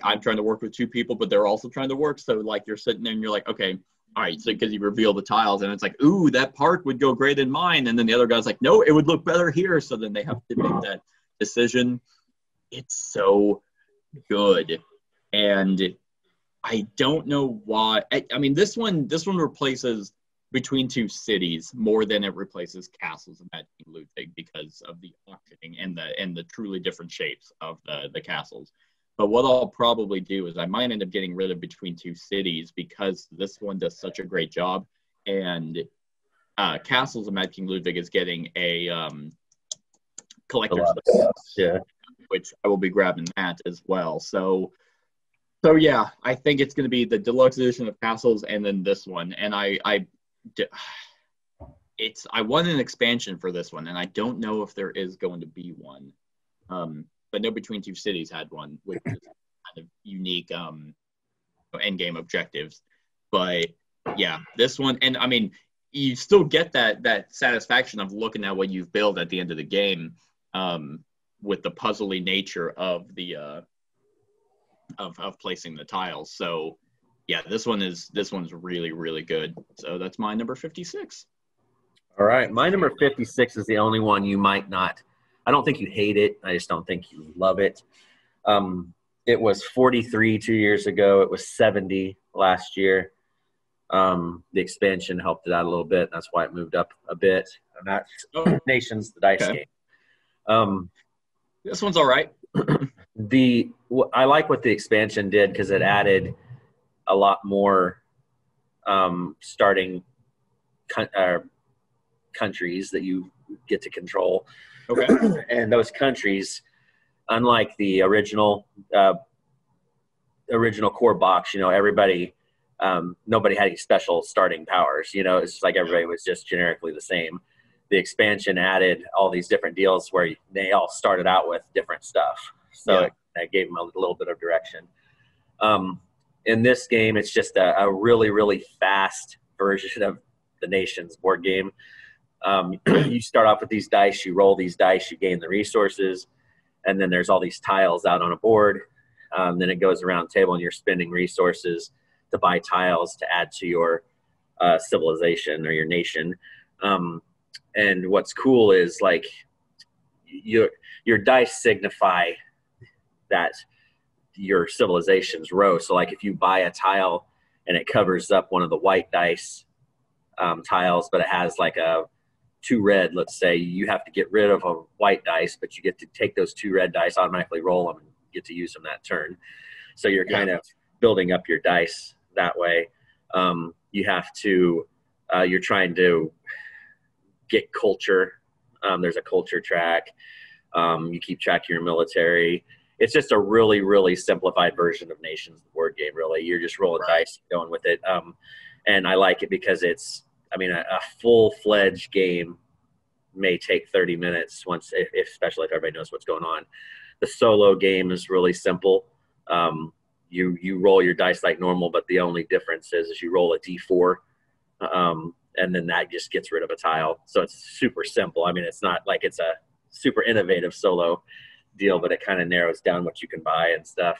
I'm trying to work with two people, but they're also trying to work. So like you're sitting there and you're like, okay, all right. So because you reveal the tiles and it's like, ooh, that part would go great in mine. And then the other guy's like, no, it would look better here. So then they have to make that decision. It's so good. And I don't know why. I mean, this one replaces Between Two Cities more than it replaces Castles of Mad King Ludwig, because of the auctioning and the truly different shapes of the castles. But what I'll probably do is I might end up getting rid of Between Two Cities, because this one does such a great job. And Castles of Mad King Ludwig is getting a collector's Deluxe. Yeah. which I will be grabbing that as well. So yeah, I think it's going to be the deluxe edition of Castles and then this one. And I want an expansion for this one, and I don't know if there is going to be one. But no Between Two Cities had one with kind of unique end game objectives. But yeah, this one, and I mean, you still get that satisfaction of looking at what you've built at the end of the game, with the puzzly nature of the of placing the tiles. So yeah, this one's really, really good. So that's my number 56. All right, my number 56 is the only one you might not. I don't think you hate it. I just don't think you love it. It was 43 2 years ago. It was 70 last year. The expansion helped it out a little bit. That's why it moved up a bit. And that's Nations, the dice game. This one's all right. I like what the expansion did because it added a lot more starting countries that you get to control. Okay. And those countries, unlike the original core box, everybody, nobody had any special starting powers. It's just like everybody was just generically the same. The expansion added all these different deals where they all started out with different stuff. So it gave them a little bit of direction. In this game, it's just a really, really fast version of the Nations board game. You start off with these dice, you roll these dice, you gain the resources, and then there's all these tiles out on a board. Then it goes around the table and you're spending resources to buy tiles to add to your civilization or your nation. And what's cool is like your dice signify that your civilization's row. So like if you buy a tile and it covers up one of the white dice tiles, but it has like a 2 red, let's say, you have to get rid of a white dice, but you get to take those 2 red dice, automatically roll them, and get to use them that turn. So you're kind of building up your dice that way. You have to, you're trying to get culture. There's a culture track. You keep track of your military. It's just a really, really simplified version of Nations, the board game, really. You're just rolling dice, going with it. And I like it because it's, a full-fledged game may take 30 minutes once, especially if everybody knows what's going on. The solo game is really simple. You roll your dice like normal, but the only difference is you roll a D4, and then that just gets rid of a tile. So it's super simple. It's not like it's a super innovative solo deal, but it kind of narrows down what you can buy and stuff.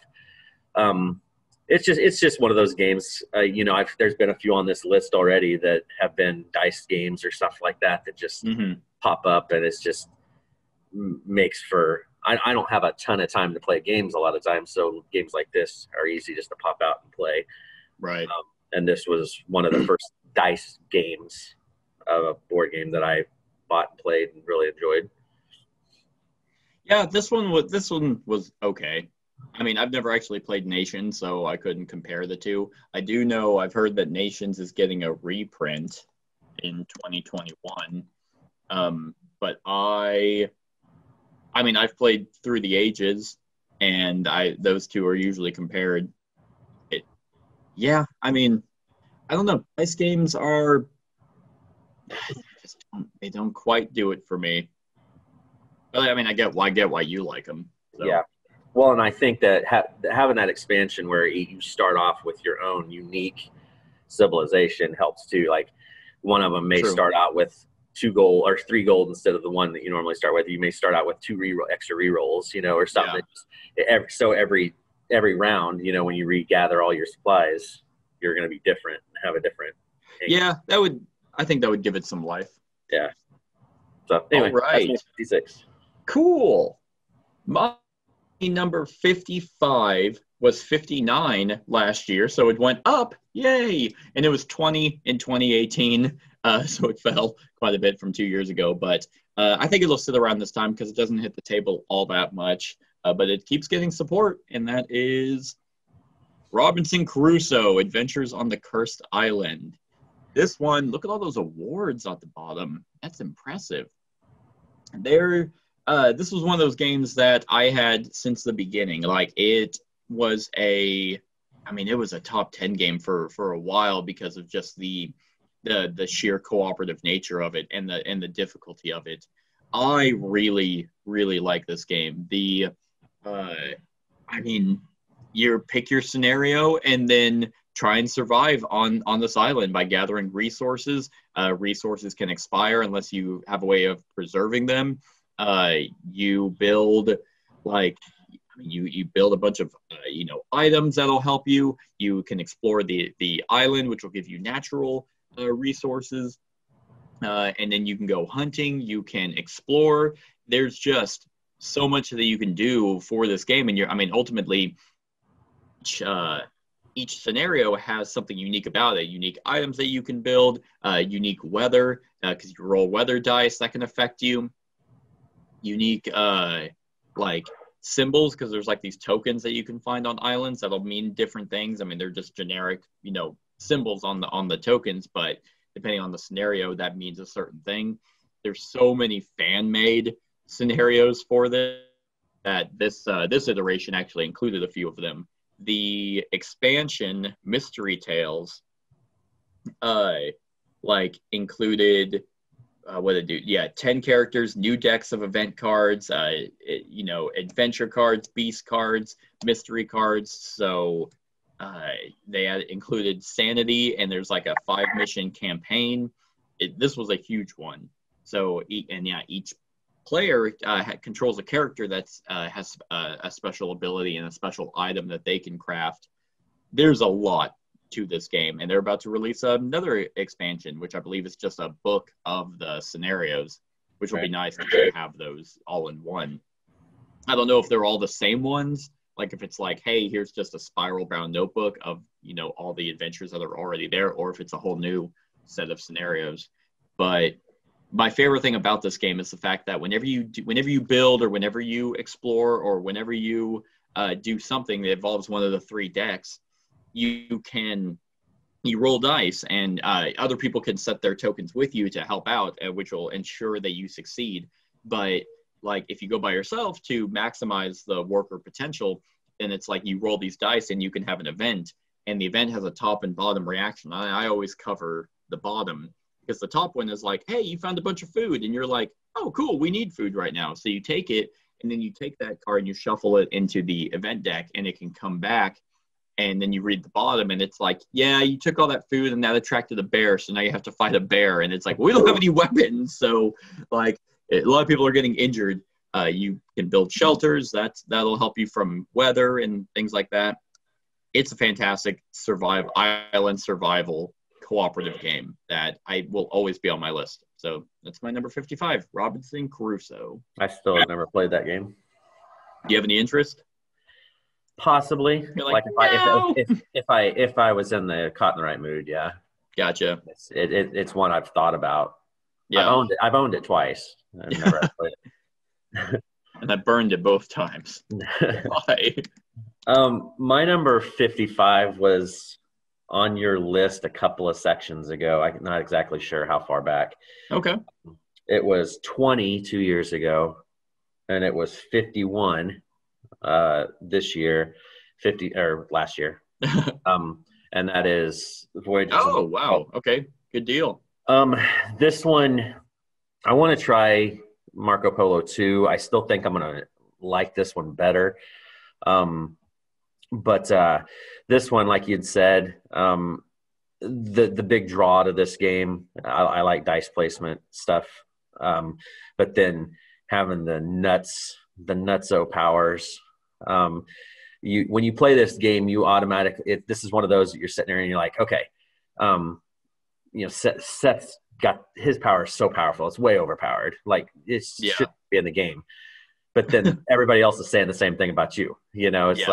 It's just one of those games. There's been a few on this list already that have been dice games or stuff like that just pop up, and it's just makes for. I don't have a ton of time to play games a lot of times, so games like this are easy just to pop out and play. Right. And this was one of the first dice games, a board game that I bought and played and really enjoyed. Yeah, this one was okay. I've never actually played Nations, so I couldn't compare the two. I do know I've heard that Nations is getting a reprint in 2021. But I've played Through the Ages, and those two are usually compared. I don't know. Dice games are they don't quite do it for me. But I get why you like them. So. Yeah. Well, and I think that having that expansion where you start off with your own unique civilization helps too. Like one of them may start out with 2 gold or 3 gold instead of the one that you normally start with. You may start out with 2 extra rerolls, or something. Yeah. So every round, when you regather all your supplies, you're going to be different and have a different. Yeah, I think that would give it some life. Yeah. So anyway, all right. That's 56. Cool. My number 55 was 59 last year, so it went up. Yay! And it was 20 in 2018, so it fell quite a bit from 2 years ago. But I think it'll sit around this time because it doesn't hit the table all that much. But it keeps getting support, and that is Robinson Crusoe: Adventures on the Cursed Island. This one, look at all those awards at the bottom. That's impressive. This was one of those games that I had since the beginning. Like it was a top 10 game for a while because of just the the sheer cooperative nature of it and the difficulty of it. I really really like this game. I mean, you pick your scenario and then try and survive on this island by gathering resources. Resources can expire unless you have a way of preserving them. You build like you build a bunch of items that'll help you. You can explore the island, which will give you natural resources, and then you can go hunting. You can explore. There's just so much that you can do for this game, and ultimately each scenario has something unique about it. Unique items that you can build, unique weather, because you roll weather dice that can affect you. Unique like symbols, because there's like these tokens that you can find on islands that'll mean different things. I mean, they're just generic, symbols on the tokens, but depending on the scenario, that means a certain thing. There's so many fan-made scenarios for this that this iteration actually included a few of them. The expansion Mystery Tales included what did it do? Yeah, 10 characters, new decks of event cards, adventure cards, beast cards, mystery cards. So they had included Sanity, and there's like a 5-mission campaign. This was a huge one. So each player controls a character that's has a special ability and a special item that they can craft. There's a lot to this game, and they're about to release another expansion, which I believe is just a book of the scenarios, which will be nice to have those all in one. I don't know if they're all the same ones, like if it's like, hey, here's just a spiral bound notebook of all the adventures that are already there, or if it's a whole new set of scenarios. But my favorite thing about this game is the fact that whenever you build, or whenever you explore, or whenever you do something that involves one of the 3 decks, you roll dice, and other people can set their tokens with you to help out, which will ensure that you succeed. But like if you go by yourself to maximize the worker potential, then it's like you roll these dice and you can have an event, and the event has a top and bottom reaction. I always cover the bottom, because the top one is like, hey, you found a bunch of food, and you're like, oh, cool, we need food right now. So you take it, and then you take that card and you shuffle it into the event deck, and it can come back. And then you read the bottom, and it's like, yeah, you took all that food, and that attracted a bear, so now you have to fight a bear. And it's like, we don't have any weapons, so like a lot of people are getting injured. You can build shelters. That'll help you from weather and things like that. It's a fantastic island survival cooperative game that I will always be on my list. So that's my number 55, Robinson Crusoe. I still have never played that game. Do you have any interest? Possibly. You're like no! if I was caught in the right mood, yeah. Gotcha. It's one I've thought about. Yeah. I've owned it twice. I've never played it. And I burned it both times. Why? My number 55 was on your list a couple of sections ago. I'm not exactly sure how far back. Okay. It was 22 years ago, and it was 51 this year, 50 or last year. And that is Voyages. Oh, wow. Okay. Good deal. This one, I want to try Marco Polo 2. I still think I'm going to like this one better. But this one, like you'd said, the big draw to this game, I like dice placement stuff. But then having the nutso powers. When you play this game, you automatically, this is one of those that you're sitting there and you're like, okay, Seth's got his power is so powerful. It's way overpowered. Like it shouldn't be in the game. But then everybody else is saying the same thing about you. It's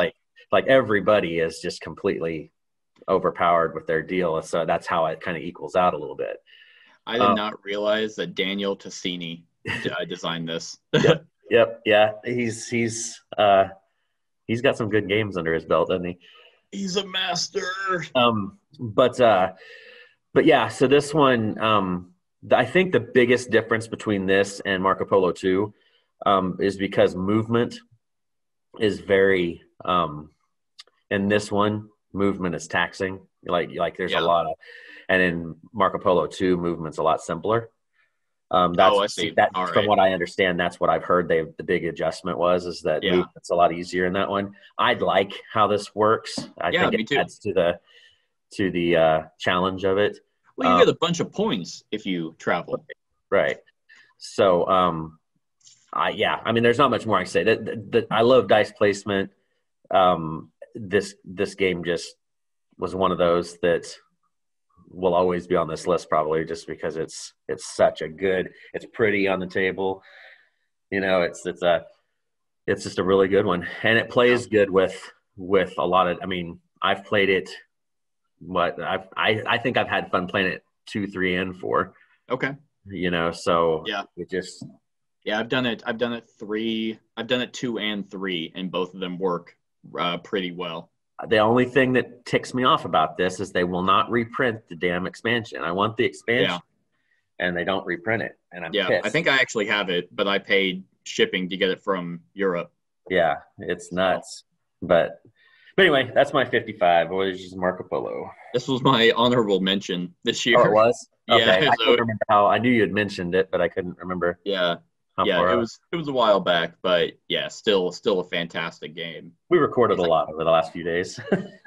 like everybody is just completely overpowered with their deal. So that's how it kind of equals out a little bit. I did not realize that Daniel Tassini designed this. Yep. Yeah. He's got some good games under his belt, doesn't he? He's a master. But yeah, so this one, I think the biggest difference between this and Marco Polo 2 is because movement is very, in this one, movement is taxing. Like there's a lot of, And in Marco Polo 2, movement's a lot simpler. I see. That All from right. what I understand, that's what I've heard. The big adjustment is that Yeah. movement's a lot easier in that one. I'd like how this works. I think me it too. adds to the challenge of it. Well, you get a bunch of points if you travel. Right. So, I mean, there's not much more I can say. I love dice placement. This game just was one of those that will always be on this list, probably just because it's such a good. It's pretty on the table. It's just a really good one, and it plays good with a lot of. I mean, I've played it. I think I've had fun playing it 2, 3, and 4. Okay. So yeah, it just I've done it 3. I've done it 2 and 3, and both of them work pretty well. The only thing that ticks me off about this is they will not reprint the damn expansion. I want the expansion, and they don't reprint it, and I'm pissed. I think I actually have it, but I paid shipping to get it from Europe. Yeah, it's nuts. But anyway, that's my 55, which is Marco Polo. This was my honorable mention this year. Oh, it was? Okay. Yeah. I couldn't remember how. I knew you had mentioned it, but I couldn't remember. Yeah. It was a while back, but yeah, still a fantastic game. We recorded a lot over the last few days.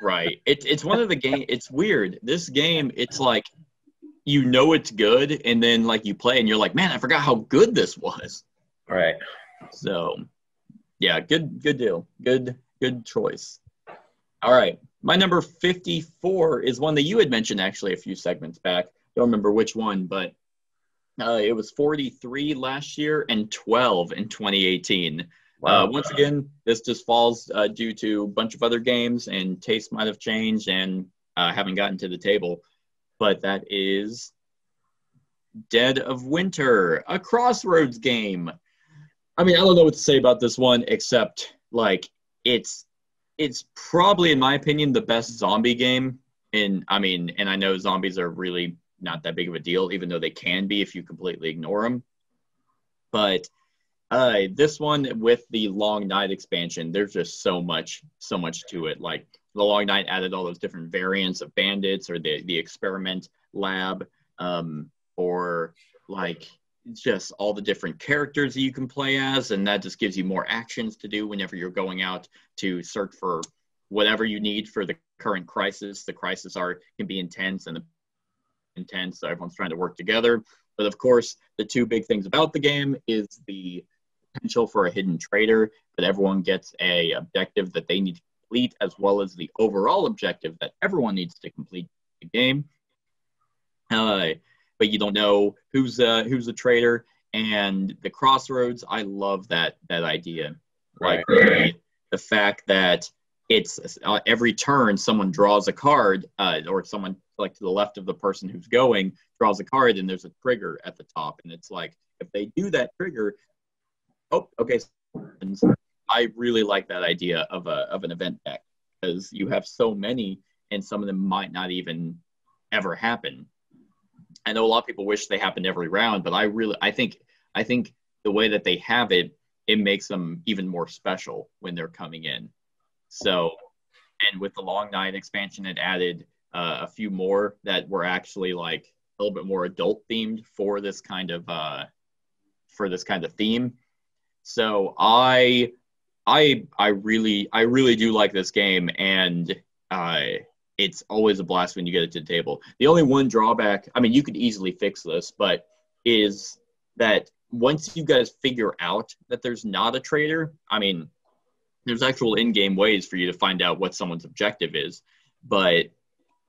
Right. It's one of the game. It's weird. This game, it's like, it's good, and then like you play and you're like, man, I forgot how good this was. Right. So, yeah, good deal. Good choice. All right. My number 54 is one that you had mentioned actually a few segments back. Don't remember which one, but it was 43 last year and 12 in 2018. Wow. Once again, this just falls due to a bunch of other games, and tastes might have changed and haven't gotten to the table. But that is Dead of Winter, a Crossroads game. I mean, I don't know what to say about this one, except like it's probably, in my opinion, the best zombie game. And I know zombies are really not that big of a deal, even though they can be if you completely ignore them. But this one with the Long Night expansion, there's just so much to it. Like the Long Night added all those different variants of bandits, or the experiment lab, or like just all the different characters that you can play as, and that just gives you more actions to do whenever you're going out to search for whatever you need for the current crisis. The crisis can be intense, so everyone's trying to work together. But of course, the two big things about the game is the potential for a hidden traitor, that everyone gets a objective that they need to complete, as well as the overall objective that everyone needs to complete the game. But you don't know who's the traitor. And the Crossroads, I love that idea. Right. Like the fact that it's every turn someone draws a card, or someone like to the left of the person who's going draws a card, and there's a trigger at the top, and it's like if they do that trigger, okay. I really like that idea of an event deck, because you have so many, and some of them might not even ever happen. I know a lot of people wish they happened every round, but I think the way that they have it makes them even more special when they're coming in. So, and with the Long Night expansion, it added a few more that were actually like a little bit more adult themed for this kind of theme. So I really do like this game, and it's always a blast when you get it to the table. The only one drawback, I mean, you could easily fix this, but is that once you guys figure out that there's not a traitor, I mean, there's actual in-game ways for you to find out what someone's objective is. But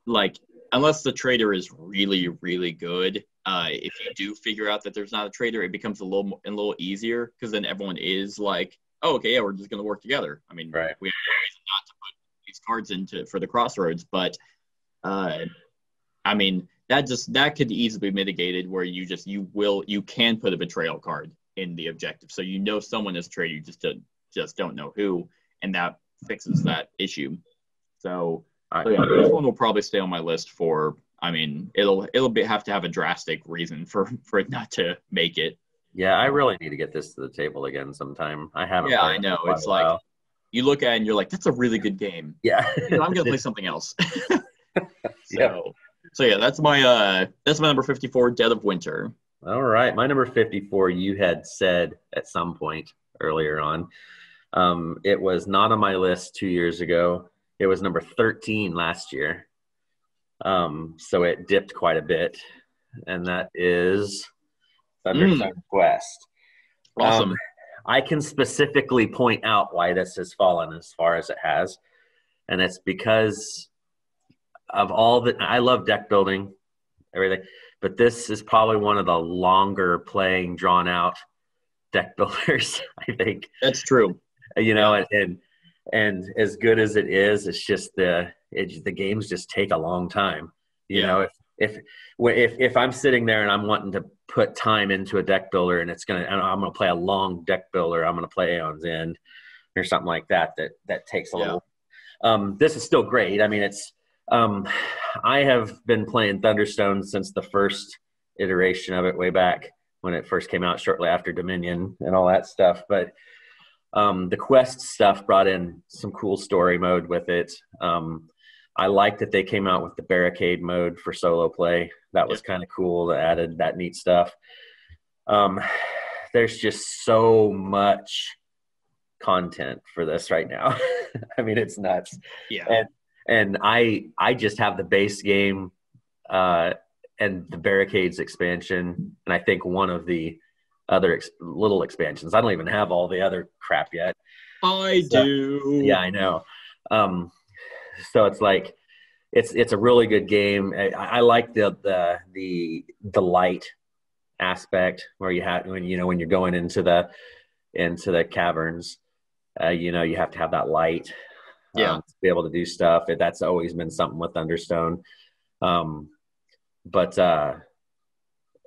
like, unless the traitor is really, really good, if you do figure out that there's not a traitor, it becomes a little easier, because then everyone is like, oh, okay, yeah, we're just going to work together. I mean, right. We have a reason not to put these cards for the Crossroads, but I mean, that could easily be mitigated, where you can put a betrayal card in the objective, so someone is traitor, you just don't know who, and that fixes that issue. So yeah, this one will probably stay on my list for. I mean, it'll have to have a drastic reason for it not to make it. Yeah, I really need to get this to the table again sometime. I haven't. Yeah, I know. It's like you look at it and you're like, that's a really good game. Yeah, I'm gonna play something else. So, So yeah, that's my number 54, Dead of Winter. All right. My number 54, you had said at some point earlier on. It was not on my list 2 years ago. It was number 13 last year. So it dipped quite a bit. And that is Thunderstorm Quest. Awesome. I can specifically point out why this has fallen as far as it has. And it's because of all that. I love deck building, everything, but this is probably one of the longer playing, drawn out deck builders, I think. That's true. You know, and as good as it is, it's just the games just take a long time. You know, if I'm sitting there and I'm wanting to put time into a deck builder and I'm gonna play a long deck builder, I'm gonna play Aeon's End or something like that takes a little. This is still great. I mean, it's I have been playing Thunderstone since the first iteration of it way back when it first came out, shortly after Dominion and all that stuff. But the quest stuff brought in some cool story mode with it. I like that they came out with the barricade mode for solo play. That was kind of cool. That added that neat stuff. There's just so much content for this right now. I mean, it's nuts. Yeah. And I just have the base game and the barricades expansion, and I think one of the other little expansions. I don't even have all the other crap yet. I do. Yeah, I know. So it's like it's a really good game. I like the light aspect where when you're going into the caverns, you have to have that light. To be able to do stuff. That's always been something with Thunderstone. But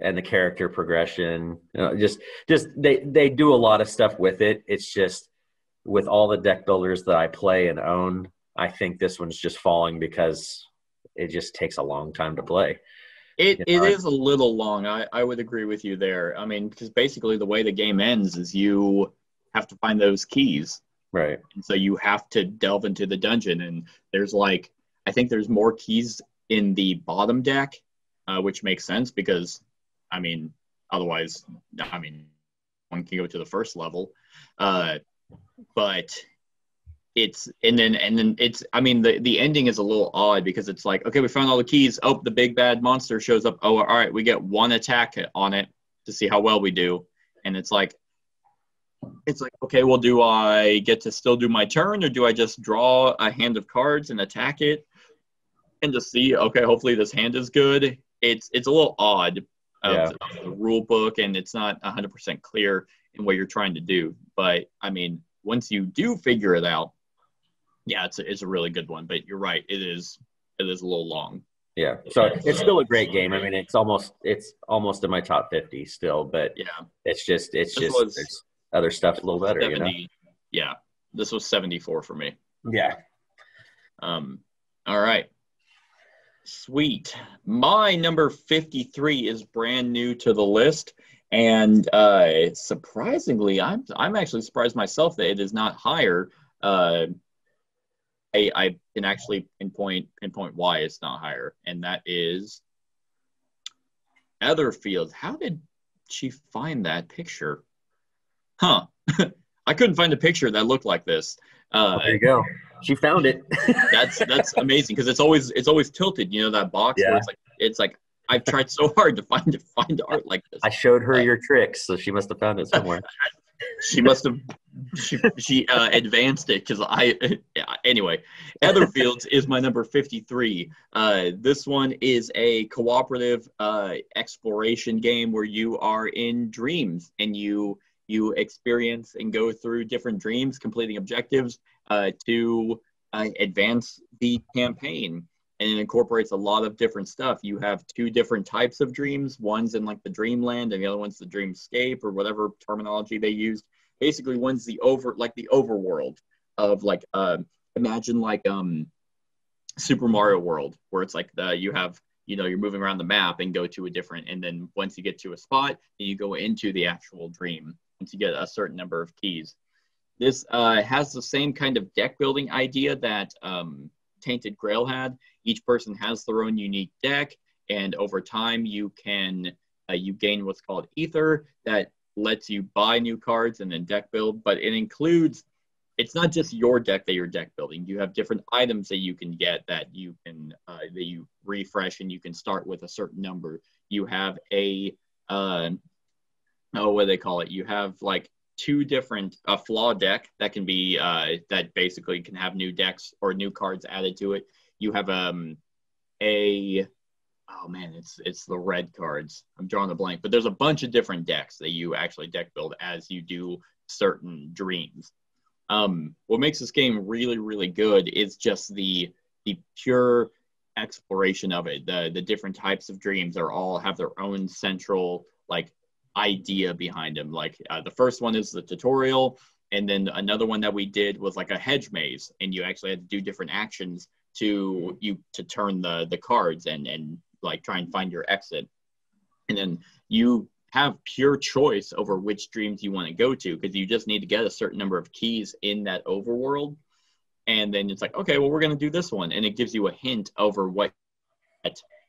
and the character progression, just they do a lot of stuff with it. It's just with all the deck builders that I play and own, I think this one's just falling because it just takes a long time to play. It is a little long. I would agree with you there. I mean, because basically the way the game ends is you have to find those keys. Right. And so you have to delve into the dungeon, and there's I think there's more keys in the bottom deck, which makes sense because, I mean, otherwise, one can go to the first level. But it's, and then it's, I mean, the ending is a little odd because it's like, okay, we found all the keys. Oh, the big bad monster shows up. Oh, all right, we get one attack on it to see how well we do. And it's like, okay, well, do I get to still do my turn, or do I just draw a hand of cards and attack it and just see, okay, hopefully this hand is good? It's a little odd of the rule book, and it's not 100% clear in what you're trying to do. But, I mean, once you do figure it out, yeah, it's a really good one. But you're right, it is a little long. Yeah, so it's still a great game. I mean, it's almost in my top 50 still, but it's just there's other stuff a little better, 70, Yeah, this was 74 for me. Yeah. All right. Sweet. My number 53 is brand new to the list, and surprisingly, I'm actually surprised myself that it is not higher. I can actually pinpoint why it's not higher, and that is Etherfield. How did she find that picture? Huh. I couldn't find a picture that looked like this. There you go. She found it. That's amazing because it's always tilted. You know that box where it's like I've tried so hard to find art like this. I showed her your tricks, so she must have found it somewhere. She must have. She advanced it because anyway. Etherfields is my number 53. This one is a cooperative exploration game where you are in dreams and you experience and go through different dreams, completing objectives to advance the campaign. And it incorporates a lot of different stuff. You have two different types of dreams. One's in like the dreamland and the other one's the dreamscape, or whatever terminology they used. Basically, one's the overworld of like imagine like Super Mario World, where it's like you're moving around the map and go to a different, and then once you get to a spot, you go into the actual dream once you get a certain number of keys. This has the same kind of deck building idea that Tainted Grail had. Each person has their own unique deck, and over time you can you gain what's called ether that lets you buy new cards and then deck build. But it includes, it's not just your deck that you're deck building. You have different items that you can get that you can that you refresh, and you can start with a certain number. You have a what do they call it? You have like two different flaw deck that can be that basically can have new decks or new cards added to it. You have a oh man, it's the red cards. I'm drawing a blank, but there's a bunch of different decks that you actually deck build as you do certain dreams. What makes this game really, really good is just the pure exploration of it. The different types of dreams are all have their own central like idea behind them. Like the first one is the tutorial, and then another one that we did was like a hedge maze, and you actually had to do different actions to turn the cards and like try and find your exit. And then you have pure choice over which dreams you want to go to, because you just need to get a certain number of keys in that overworld. And then it's like, okay, well, we're going to do this one. And it gives you a hint over what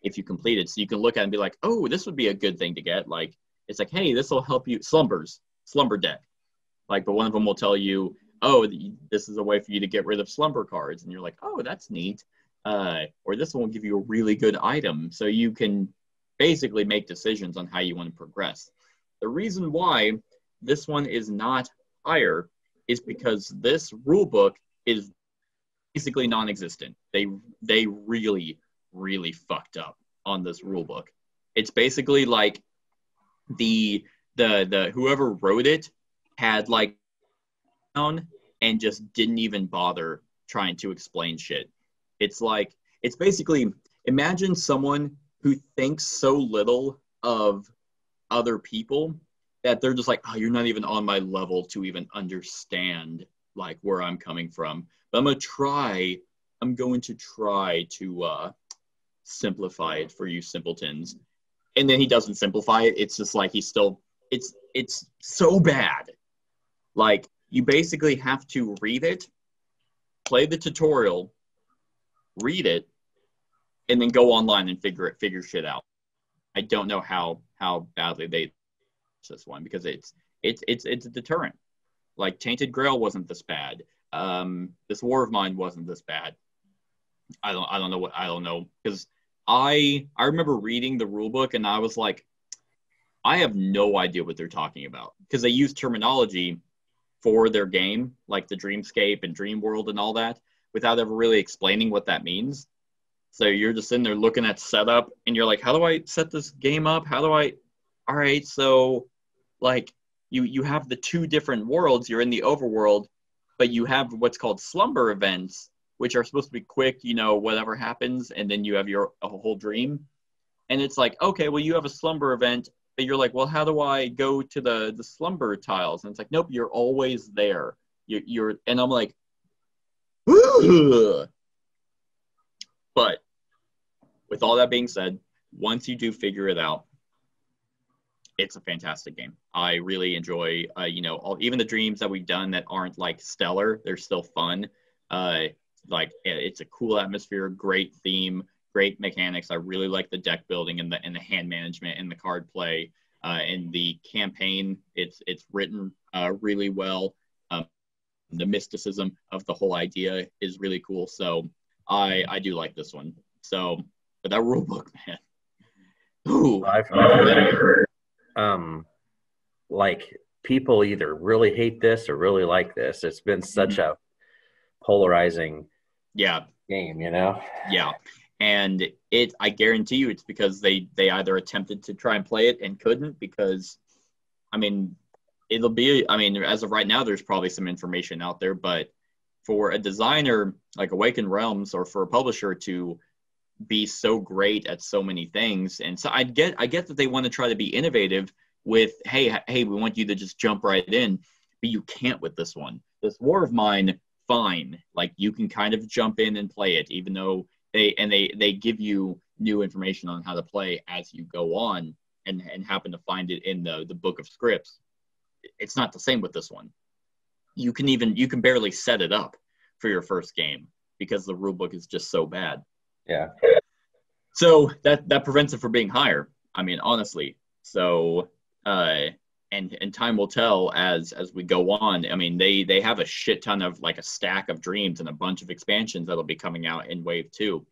if you complete it. So you can look at it and be like, oh, this would be a good thing to get. Like, it's like, hey, this will help you. Slumber deck. Like, but one of them will tell you, oh, this is a way for you to get rid of slumber cards. And you're like, oh, that's neat. Or this one will give you a really good item. So you can basically make decisions on how you want to progress. The reason why this one is not higher is because this rule book is basically non-existent. They really, really fucked up on this rule book. It's basically like the whoever wrote it had like down and just didn't even bother trying to explain shit. It's like, it's basically, imagine someone who thinks so little of other people that they're just like, oh, you're not even on my level to even understand like where I'm coming from. But I'm going to try to simplify it for you simpletons. And then he doesn't simplify it. It's just like it's so bad. Like, you basically have to read it, play the tutorial, read it, and then go online and figure shit out. I don't know how badly they this one, because it's a deterrent. Like, Tainted Grail wasn't this bad. This War of Mine wasn't this bad. I don't know, because I remember reading the rule book and I was like, I have no idea what they're talking about, because they use terminology for their game, like the Dreamscape and Dream World and all that, without ever really explaining what that means. So you're just sitting there looking at setup and you're like, how do I set this game up? All right, so like you have the two different worlds. You're in the overworld, but you have what's called slumber events, which are supposed to be quick, whatever happens, and then you have a whole dream. And it's like, okay, well, you have a slumber event, but you're like, well, how do I go to the slumber tiles? And it's like, nope, you're always there. You're and I'm like, ugh. But with all that being said, once you do figure it out, it's a fantastic game. I really enjoy, even the dreams that we've done that aren't like stellar, they're still fun. Like, it's a cool atmosphere, great theme, great mechanics. I really like the deck building and the hand management and the card play. And the campaign, it's written really well. The mysticism of the whole idea is really cool. So I do like this one. So, but that rule book, man. Ooh. I've heard, like, people either really hate this or really like this. It's been such a polarizing game, Yeah. And I guarantee you it's because they either attempted to try and play it and couldn't, because, as of right now, there's probably some information out there, but for a designer like Awakened Realms, or for a publisher to be so great at so many things, and so I get that they want to try to be innovative with, hey, we want you to just jump right in, but you can't with this one. This War of Mine, fine, like, you can kind of jump in and play it, even though they give you new information on how to play as you go on, and happen to find it in the book of scripts. It's not the same with this one. You can barely set it up for your first game. because the rule book is just so bad. Yeah. So that prevents it from being higher. I mean, honestly. So and time will tell as we go on. I mean, they have a shit ton of like a stack of dreams and a bunch of expansions that'll be coming out in wave 2.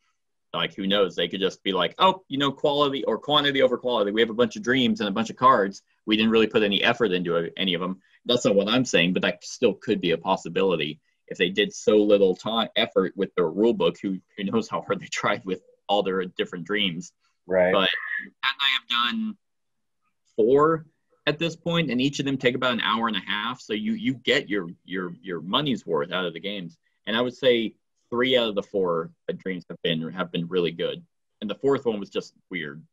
Like, who knows? They could just be like, oh, quality or quantity over quality. We have a bunch of dreams and a bunch of cards. We didn't really put any effort into any of them. That's not what I'm saying, but that still could be a possibility if they did so little effort with their rule book. Who knows how hard they tried with all their different dreams. Right. But I have done 4 at this point, and each of them take about an hour and a half. So you get your money's worth out of the games. And I would say 3 out of the 4 dreams have been really good, and the 4th one was just weird.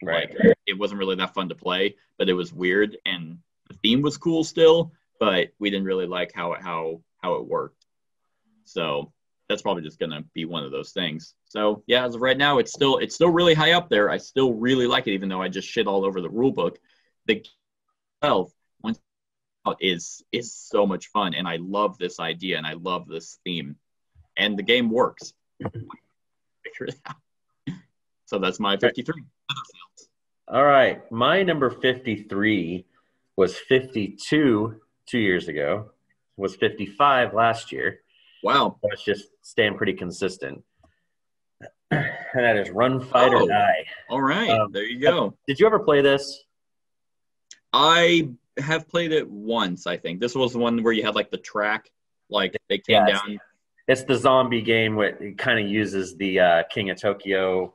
Right. Like, it wasn't really that fun to play, but it was weird, and the theme was cool still, but we didn't really like how it worked. So that's probably just gonna be one of those things. So yeah, as of right now, it's still really high up there. I still really like it, even though I just shit all over the rule book. The 12 once out is so much fun, and I love this idea and I love this theme. And the game works. Figure it out. So that's my 53. All right. My number 53 was 52 2 years ago, was 55 last year. Wow. Let's just staying pretty consistent. And that is Run, Fight, or Die. All right. There you go. Did you ever play this? I have played it once, I think. This was the one where you had like the track, like they came down. It's the zombie game where it kind of uses the King of Tokyo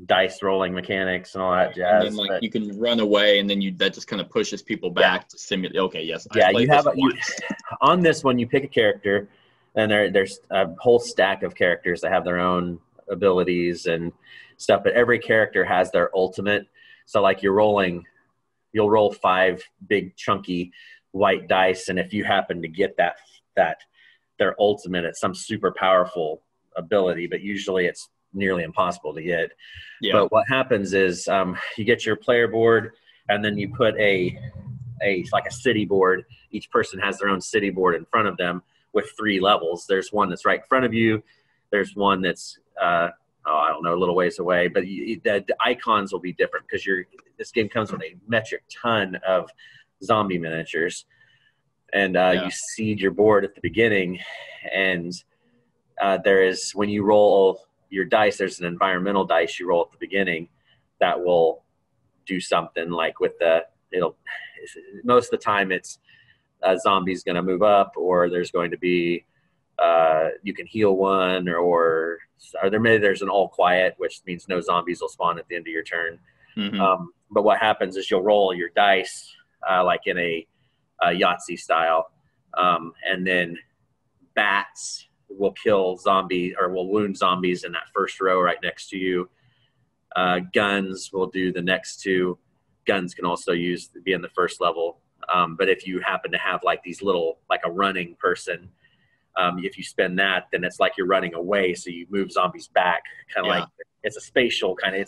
dice rolling mechanics and all that jazz. And then like you can run away, and then that just kind of pushes people back to simulate. Okay, yes. Yeah, you have on this one. You pick a character, and there's a whole stack of characters that have their own abilities and stuff. But every character has their ultimate. So like you'll roll 5 big chunky white dice, and if you happen to get that their ultimate, it's some super powerful ability, but usually it's nearly impossible to get. Yeah. But what happens is you get your player board, and then you put a city board. Each person has their own city board in front of them with 3 levels. There's one that's right in front of you. There's one that's I don't know, a little ways away. But the icons will be different because this game comes with a metric ton of zombie miniatures. And you seed your board at the beginning, and there is, when you roll your dice, there's an environmental dice you roll at the beginning that will do something. Like with most of the time it's zombies going to move up, or there's going to be you can heal one, or there's an all quiet, which means no zombies will spawn at the end of your turn. Mm-hmm. But what happens is you'll roll your dice like in a Yahtzee style, and then bats will kill zombies or will wound zombies in that first row right next to you. Guns will do the next 2. Guns can also be in the first level, but if you happen to have like these little, like a running person, if you spend that, then it's like you're running away, so you move zombies back, kind of like it's a spatial kind of.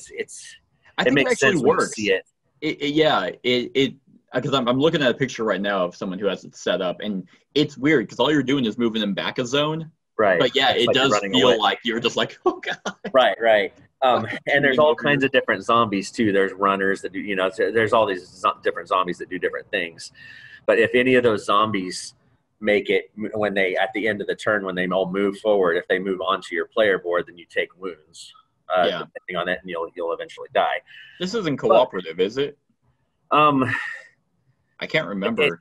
I think it makes sense when you see it. It because I'm looking at a picture right now of someone who has it set up, and it's weird because all you're doing is moving them back a zone. Right. But yeah, it does feel like you're just like, oh god. Right. And there's all kinds of different zombies too. There's runners that do, there's all these different zombies that do different things. But if any of those zombies make it when they, at the end of the turn, when they all move forward, if they move onto your player board, then you take wounds. Depending on it, and you'll eventually die. This isn't cooperative, is it? I can't remember.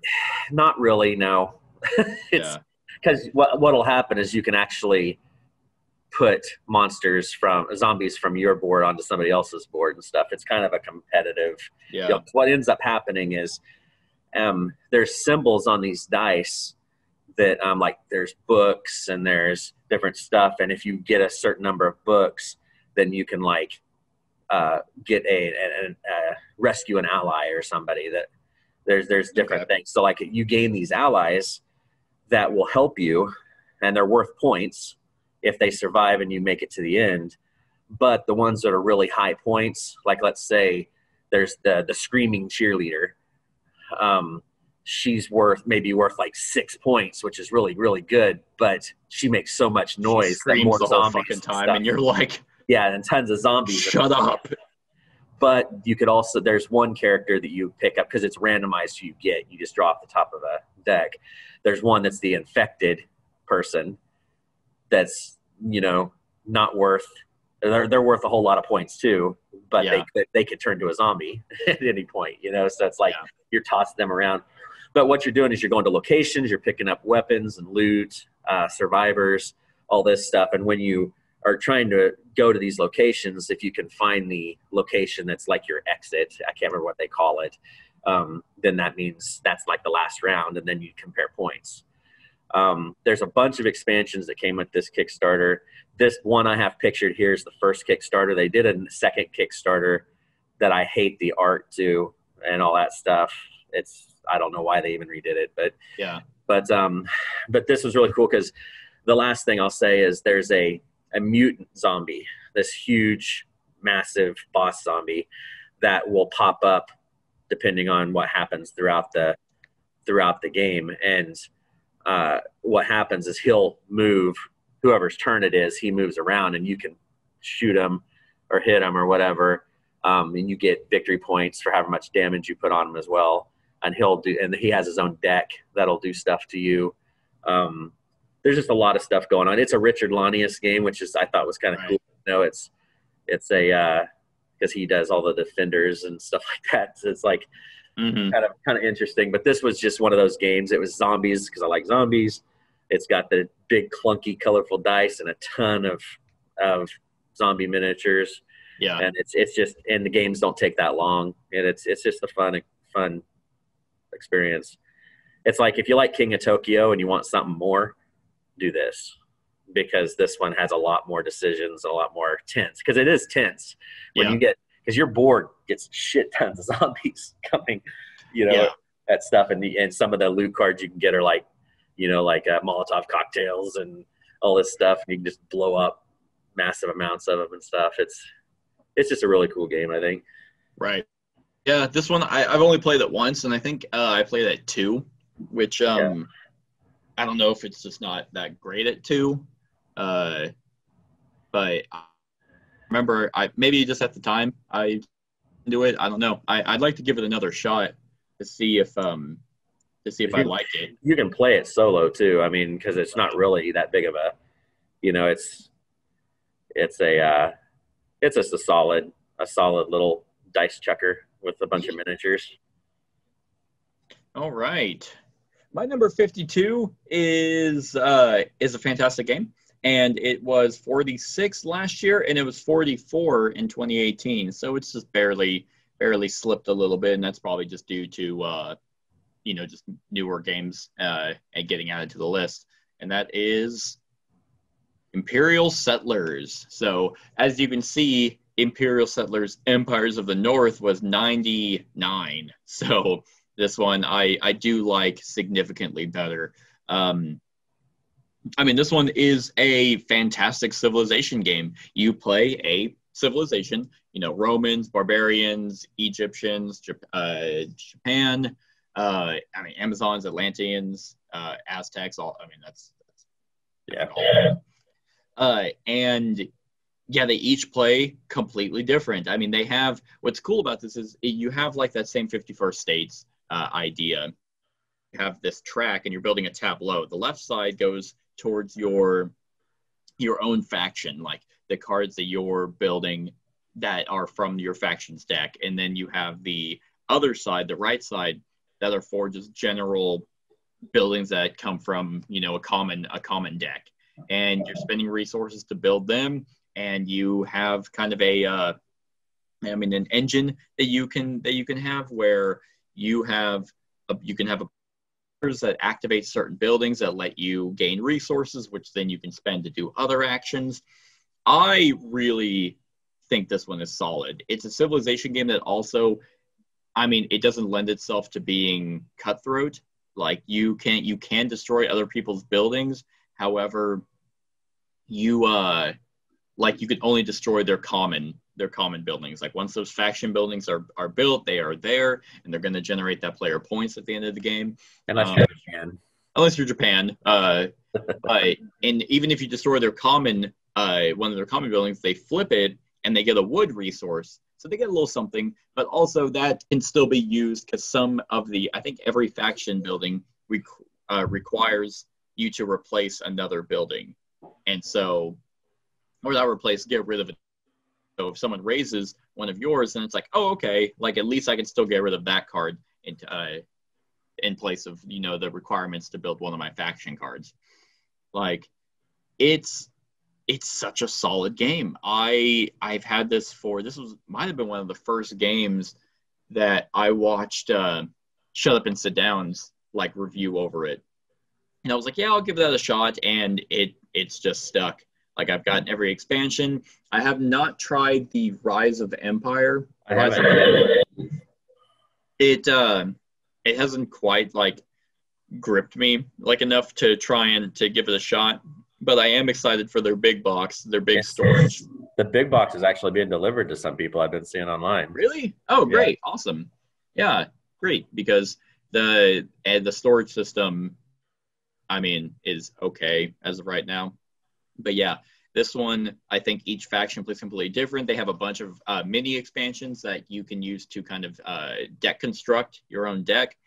Not really, no. It's because what'll happen is you can actually put zombies from your board onto somebody else's board and stuff. It's kind of a competitive. Yeah. What ends up happening is there's symbols on these dice that like there's books and there's different stuff, and if you get a certain number of books, then you can like get a rescue an ally or somebody. That there's different things. So like you gain these allies that will help you, and they're worth points if they survive and you make it to the end. But the ones that are really high points, like let's say there's the screaming cheerleader. she's maybe worth like 6 points, which is really, really good, but she makes so much noise She screams the whole fucking time, and you're like, yeah, and tons of zombies. Shut up. But you could also, there's one character that you pick up because it's randomized who you get. You just draw off the top of a deck. There's one that's the infected person that's, you know, not worth, they're worth a whole lot of points too, but they could turn to a zombie at any point, you know? So it's like you're tossing them around. But what you're doing is you're going to locations, you're picking up weapons and loot, survivors, all this stuff. And when you are trying to go to these locations, if you can find the location that's like your exit, I can't remember what they call it, then that means that's like the last round, and then you compare points. There's a bunch of expansions that came with this Kickstarter. This one I have pictured here is the first Kickstarter. They did a second Kickstarter that I hate the art to and all that stuff. I don't know why they even redid it, but this was really cool because the last thing I'll say is there's a mutant zombie, this huge, massive boss zombie that will pop up depending on what happens throughout the game. And what happens is he'll move, whoever's turn it is, he moves around, and you can shoot him or hit him or whatever, and you get victory points for however much damage you put on him as well. And he has his own deck that'll do stuff to you. There's just a lot of stuff going on. It's a Richard Lanius game, which I thought was kind of cool. You know, it's a because he does all the defenders and stuff like that. So it's like kind of interesting. But this was just one of those games. It was zombies because I like zombies. It's got the big clunky colorful dice and a ton of zombie miniatures. Yeah, and it's just, and the games don't take that long, and it's just a fun experience. It's like if you like King of Tokyo and you want something more, do this, because this one has a lot more decisions, a lot more tense, because it is tense when you get, because your board gets shit tons of zombies coming, you know, at stuff, and some of the loot cards you can get are like, you know, like Molotov cocktails and all this stuff, and you can just blow up massive amounts of them and stuff. It's just a really cool game, I think. Right. Yeah, this one I've only played it once, and I think I played it at 2, which I don't know if it's just not that great at 2, but I remember maybe just at the time I do it. I don't know. I'd like to give it another shot to see if I liked it. You can play it solo too. I mean, because it's not really that big of a, you know, it's just a solid little dice chucker with a bunch of miniatures. All right. My number 52 is a fantastic game, and it was 46 last year, and it was 44 in 2018. So it's just barely slipped a little bit, and that's probably just due to just newer games and getting added to the list. And that is Imperial Settlers. So as you can see, Imperial Settlers Empires of the North was 99. So this one I do like significantly better. I mean, this one is a fantastic civilization game. You play a civilization, you know, Romans, barbarians, Egyptians, Japan, Amazons, Atlanteans, Aztecs, that's and yeah, they each play completely different. I mean, they have, what's cool about this is you have like that same 51st states idea. You have this track and you're building a tableau. The left side goes towards your own faction, like the cards that you're building that are from your faction's deck. And then you have the other side, the right side, that are for just general buildings that come from, you know, a common deck. And you're spending resources to build them. And you have kind of an engine that you can have where you can have that activate certain buildings that let you gain resources, which then you can spend to do other actions. I really think this one is solid. It's a civilization game that also, it doesn't lend itself to being cutthroat. Like you can destroy other people's buildings. However, you can only destroy their common their common buildings. Like once those faction buildings are built, they are there, and they're going to generate that player points at the end of the game. Unless you're Japan. Unless you're Japan. And even if you destroy their common, one of their common buildings, they flip it and they get a wood resource. So they get a little something, but also that can still be used because I think every faction building requires you to replace another building. And so, or not replace, get rid of it. So if someone raises one of yours, then it's like, oh, okay, like at least I can still get rid of that card in place of, the requirements to build one of my faction cards. Like, it's such a solid game. I've had this might have been one of the first games that I watched Shut Up and Sit Down's like review over it. And I was like, yeah, I'll give that a shot, and it's just stuck. Like I've gotten every expansion. I have not tried the Rise of Empire. It hasn't quite like gripped me like enough to try and to give it a shot. But I am excited for their big box, their big storage. The big box is actually being delivered to some people I've been seeing online. Really? Oh, great. Yeah. Awesome. Yeah, great. Because the storage system, I mean, is okay as of right now. But yeah, this one, I think each faction plays completely different. They have a bunch of mini expansions that you can use to kind of deck construct your own deck.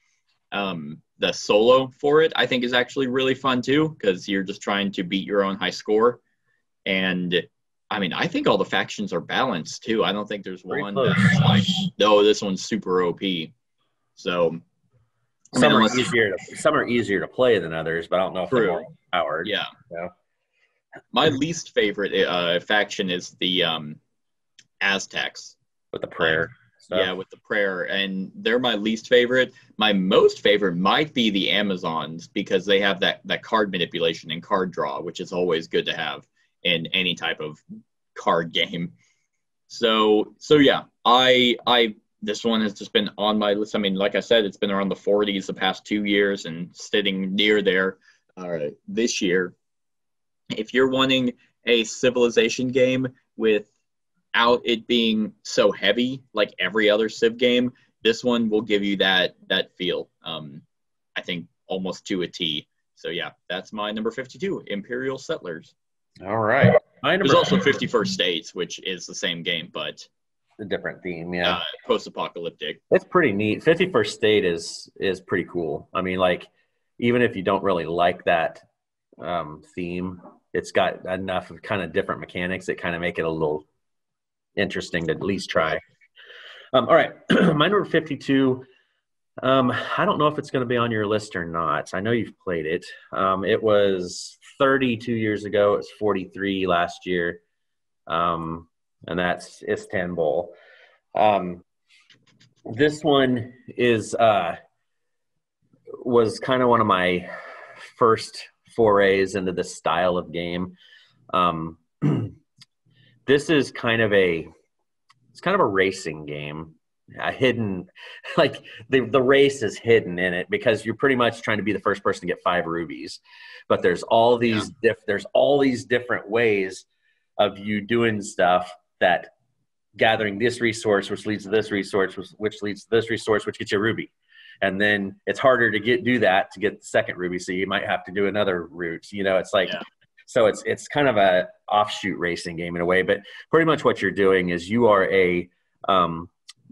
The solo for it, I think, is actually really fun too, because you're just trying to beat your own high score. And I mean, I think all the factions are balanced too. I don't think there's one that's like, no, this one's super OP. So some are easier to play than others, but I don't know if they're more powered. Yeah. My least favorite faction is the Aztecs. With the prayer. Yeah, with the prayer. And they're my least favorite. My most favorite might be the Amazons, because they have that card manipulation and card draw, which is always good to have in any type of card game. So yeah, this one has just been on my list. I mean, like I said, it's been around the 40s the past 2 years and sitting near there this year. If you're wanting a Civilization game without it being so heavy like every other Civ game, this one will give you that feel. I think almost to a T. So yeah, that's my number 52, Imperial Settlers. All right. There's also 51st States, which is the same game, but a different theme. Yeah. Post-apocalyptic. It's pretty neat. 51st State is pretty cool. I mean, like, even if you don't really like that theme, it's got enough of kind of different mechanics that kind of make it a little interesting to at least try. All right. My number 52, I don't know if it's going to be on your list or not. I know you've played it. It was 32 years ago. It was 43 last year. And that's Istanbul. This one was kind of one of my first forays into this style of game. This is kind of a racing game, hidden, like the race is hidden in it because you're pretty much trying to be the first person to get 5 rubies, but there's all these different ways of you doing stuff, that gathering this resource, which leads to this resource, which leads to this resource, which gets you a ruby. And then it's harder to do that to get the second ruby. So you might have to do another route, it's like, So it's kind of a offshoot racing game in a way, but pretty much what you're doing is you are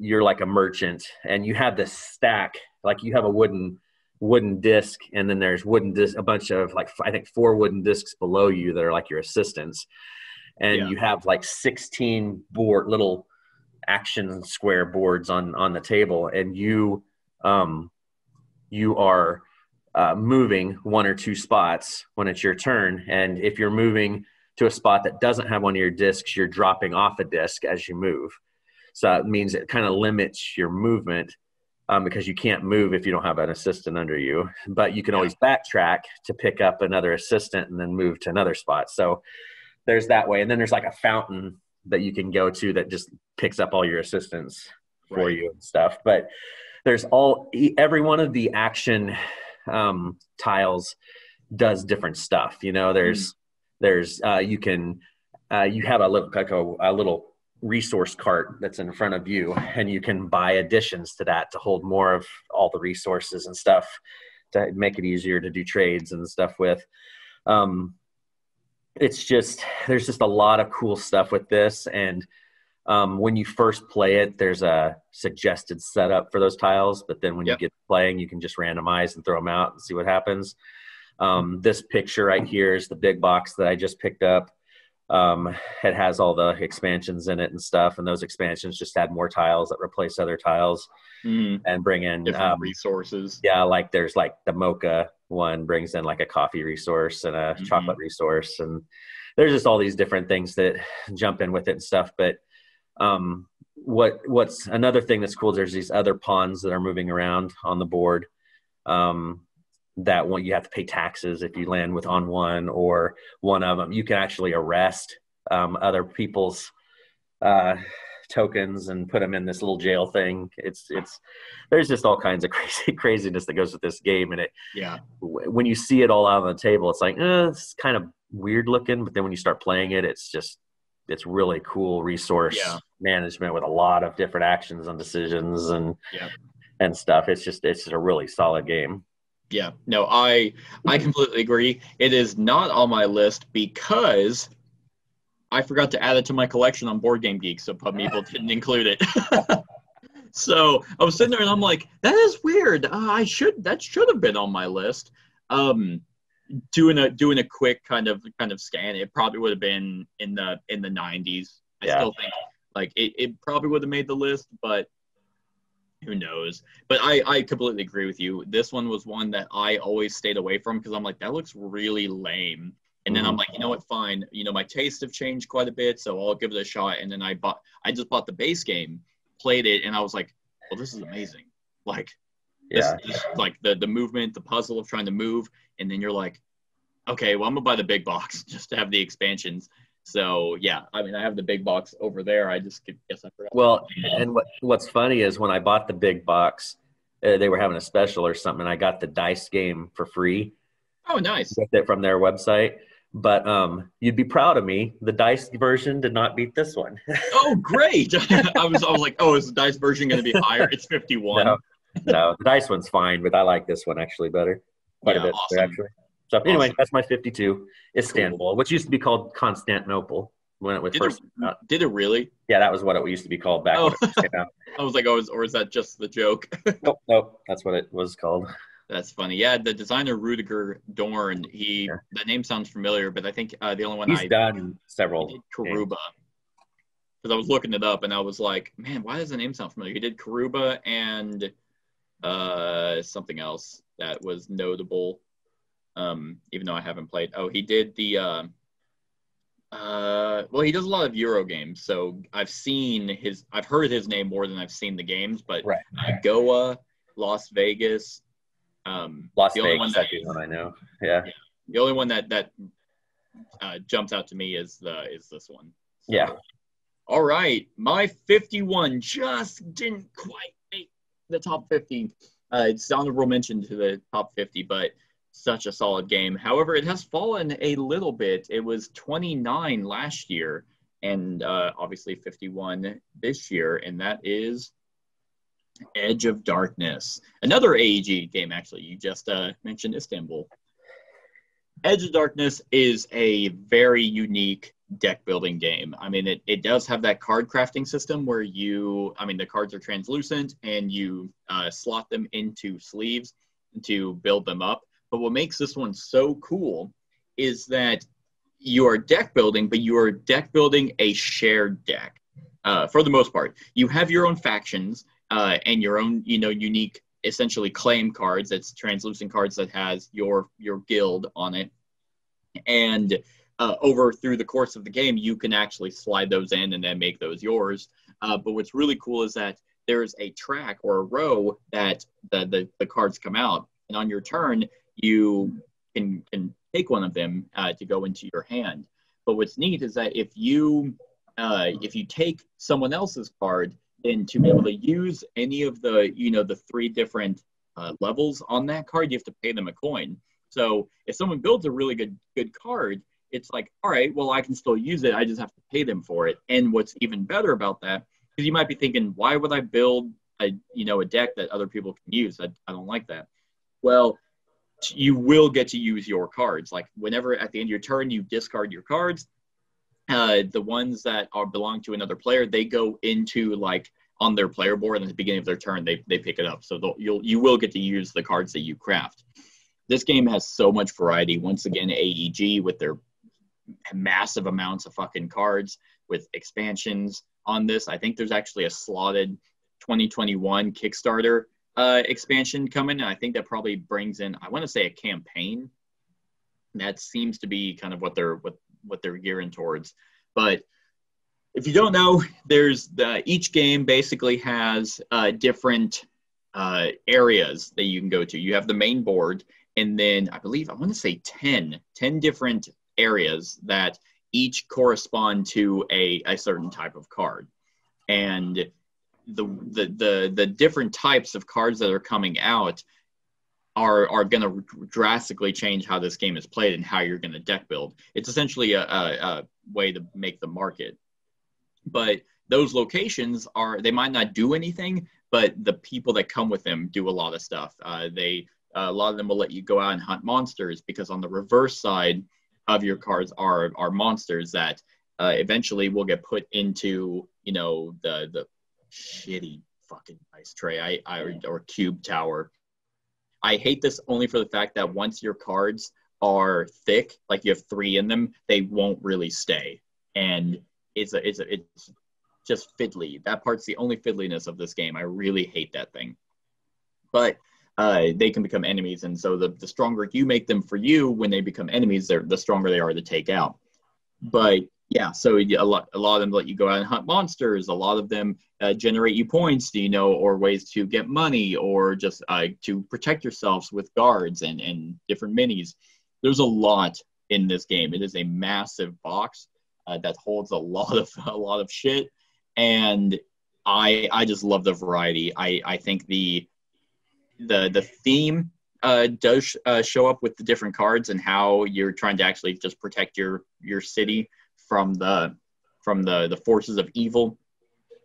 you're like a merchant, and you have this stack, like you have a wooden disc, and then there's a bunch of, like, I think 4 wooden discs below you that are like your assistants. And you have like 16 little action square boards on the table, and you are moving 1 or 2 spots when it's your turn. And if you're moving to a spot that doesn't have one of your discs, you're dropping off a disc as you move. So it means it kind of limits your movement because you can't move if you don't have an assistant under you. But you can always backtrack to pick up another assistant and then move to another spot. So there's that way. And then there's like a fountain that you can go to that just picks up all your assistants for you and stuff. But there's every one of the action tiles does different stuff. There's you have a little resource cart that's in front of you, and you can buy additions to that to hold more of all the resources and stuff to make it easier to do trades and stuff with. It's just, there's just a lot of cool stuff with this. And when you first play it, there's a suggested setup for those tiles, but then when you get playing, you can just randomize and throw them out and see what happens. This picture right here is the big box that I just picked up. It has all the expansions in it and stuff, and those expansions just add more tiles that replace other tiles and bring in different resources. Yeah, like there's like the mocha one brings in like a coffee resource and a chocolate resource, and there's just all these different things that jump in with it and stuff. But what's another thing that's cool, there's these other pawns that are moving around on the board that one you have to pay taxes if you land with on one or one of them. You can actually arrest other people's tokens and put them in this little jail thing. It's there's just all kinds of craziness that goes with this game, and when you see it all out on the table, it's like it's kind of weird looking, but then when you start playing it, it's really cool resource management with a lot of different actions and decisions and stuff. It's a really solid game. Yeah, no, I completely agree. It is not on my list because I forgot to add it to my collection on Board Game Geek, so Pubmeeple didn't include it. So I was sitting there and I'm like, that is weird. That should have been on my list. Doing a quick kind of scan, it probably would have been in the 90s. I still think like it probably would have made the list, but who knows? But I completely agree with you. This one was one that I always stayed away from because I'm like, that looks really lame. And then I'm like, you know what, fine. You know, my tastes have changed quite a bit, so I'll give it a shot. And then I just bought the base game, played it, and I was like, well, this is amazing. Like, this like the movement, the puzzle of trying to move, and then you're like, okay, well, I'm gonna buy the big box just to have the expansions. So yeah, I mean, I have the big box over there. I just guess I forgot. Well, and what's funny is when I bought the big box, they were having a special or something, and I got the dice game for free. Oh, nice! With it from their website. But you'd be proud of me. The dice version did not beat this one. Oh, great! I was like, oh, is the dice version going to be higher? It's 51. No, the dice one's fine, but I like this one actually better. Quite a bit better, actually. So anyway, that's my 52. Istanbul, which used to be called Constantinople when it was first came out. Did it really? Yeah, that was what it used to be called back when it first came out. I was like, or is that just the joke? Nope, that's what it was called. That's funny. Yeah, the designer Rudiger Dorn, that name sounds familiar, but I think the only one he's done several. He did Karuba. Because I was looking it up and I was like, man, why does the name sound familiar? He did Karuba and something else that was notable. Even though I haven't played. Oh, he did the well, he does a lot of Euro games, so I've heard his name more than I've seen the games, but Goa, Las Vegas, Las Vegas, that's the one I know. Yeah. The only one that jumps out to me is this one. So, yeah. All right, my 51 just didn't quite make the top 50. It's honorable mention to the top 50, but such a solid game. However, it has fallen a little bit. It was 29 last year, and obviously 51 this year, and that is Edge of Darkness. Another AEG game, actually. You just mentioned Istanbul. Edge of Darkness is a very unique deck building game. I mean, it does have that card crafting system where the cards are translucent and you slot them into sleeves to build them up. But what makes this one so cool is that you are deck building, but you are deck building a shared deck. For the most part, you have your own factions and your own, unique, essentially claim cards. That's translucent cards that has your guild on it. And through the course of the game, you can actually slide those in and then make those yours. But what's really cool is that there's a track or a row that the cards come out, and on your turn, you can take one of them to go into your hand. But what's neat is that if you take someone else's card, then to be able to use any of the three different levels on that card, you have to pay them a coin. So if someone builds a really good card, it's like, all right, well, I can still use it. I just have to pay them for it. And what's even better about that, because you might be thinking, why would I build a deck that other people can use? I don't like that. Well, you will get to use your cards. Like whenever at the end of your turn you discard your cards, the ones that belong to another player, they go into like on their player board, and at the beginning of their turn they pick it up. So you will get to use the cards that you craft. This game has so much variety. Once again, AEG with their massive amounts of fucking cards with expansions on this. I think there's actually a slotted 2021 Kickstarter expansion coming, and I think that probably brings in, I want to say, a campaign. That seems to be kind of what they're gearing towards. But if you don't know, there's each game basically has different areas that you can go to. You have the main board, and then I want to say 10 different areas that each correspond to a certain type of card. And the different types of cards that are coming out are going to drastically change how this game is played and how you're going to deck build. It's essentially a way to make the market. But those locations they might not do anything, but the people that come with them do a lot of stuff. A lot of them will let you go out and hunt monsters, because on the reverse side of your cards are monsters that eventually will get put into the shitty fucking dice tray or cube tower. I hate this only for the fact that once your cards are thick, like you have 3 in them, they won't really stay, and it's just fiddly. That part's the only fiddliness of this game. I really hate that thing. But they can become enemies, and so the stronger you make them for you, when they become enemies, the stronger they are to take out. But yeah, so a lot of them let you go out and hunt monsters. A lot of them generate you points, or ways to get money, or just to protect yourselves with guards and different minis. There's a lot in this game. It is a massive box that holds a lot of shit, and I just love the variety. I think the theme does show up with the different cards and how you're trying to actually just protect your city from the forces of evil.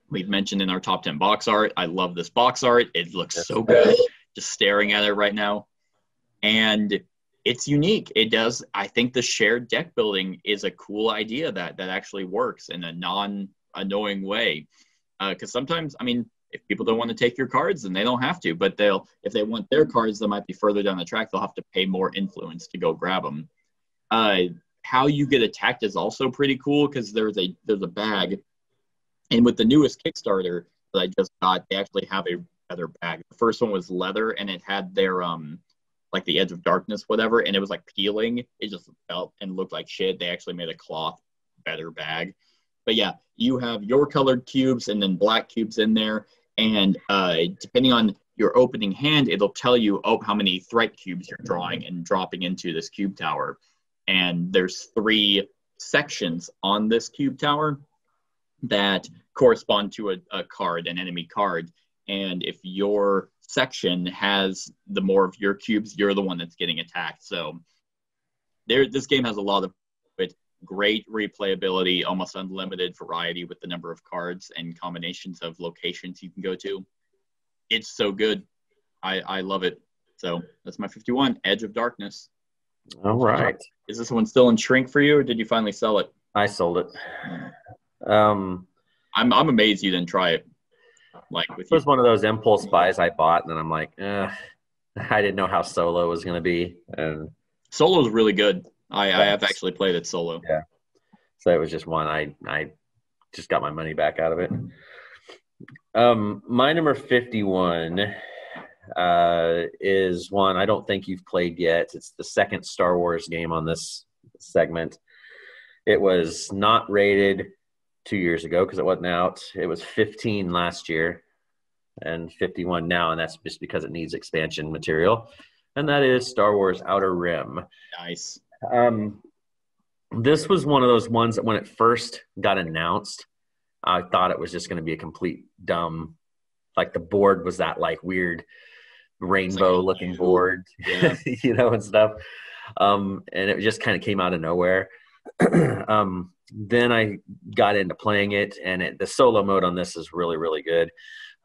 We've mentioned in our top 10 box art. I love this box art. It looks so good just staring at it right now. And it's unique. It does. I think the shared deck building is a cool idea that actually works in a non-annoying way. Because sometimes, if people don't want to take your cards, then they don't have to. But if they want their cards that might be further down the track, they'll have to pay more influence to go grab them. How you get attacked is also pretty cool, because there's a bag, and with the newest Kickstarter that I just got, they actually have a leather bag. The first one was leather, and it had their like the Edge of Darkness, whatever, and it was like peeling. It just felt and looked like shit. They actually made a cloth better bag. But yeah, you have your colored cubes and then black cubes in there, and depending on your opening hand, it'll tell you how many threat cubes you're drawing and dropping into this cube tower. And there's 3 sections on this cube tower that correspond to a card, an enemy card. And if your section has the more of your cubes, you're the one that's getting attacked. So this game has a lot of great replayability, almost unlimited variety with the number of cards and combinations of locations you can go to. It's so good. I love it. So that's my 51, Edge of Darkness. All right. Is this one still in shrink for you, or did you finally sell it? I sold it. I'm amazed you didn't try it. It was one of those impulse buys I bought, and then I'm like, I didn't know how solo was going to be. And solo is really good. I have actually played it solo. Yeah. So it was just one. I just got my money back out of it. My number 51 is one I don't think you've played yet. It's the second Star Wars game on this segment. It was not rated 2 years ago because it wasn't out. It was 15 last year and 51 now, and that's just because it needs expansion material. And that is Star Wars Outer Rim. Nice. This was one of those ones that when it first got announced, I thought it was just going to be a complete dumb, like the board was that like weird rainbow looking board, yeah. And stuff. And it just kind of came out of nowhere. Then I got into playing it, and the solo mode on this is really, really good.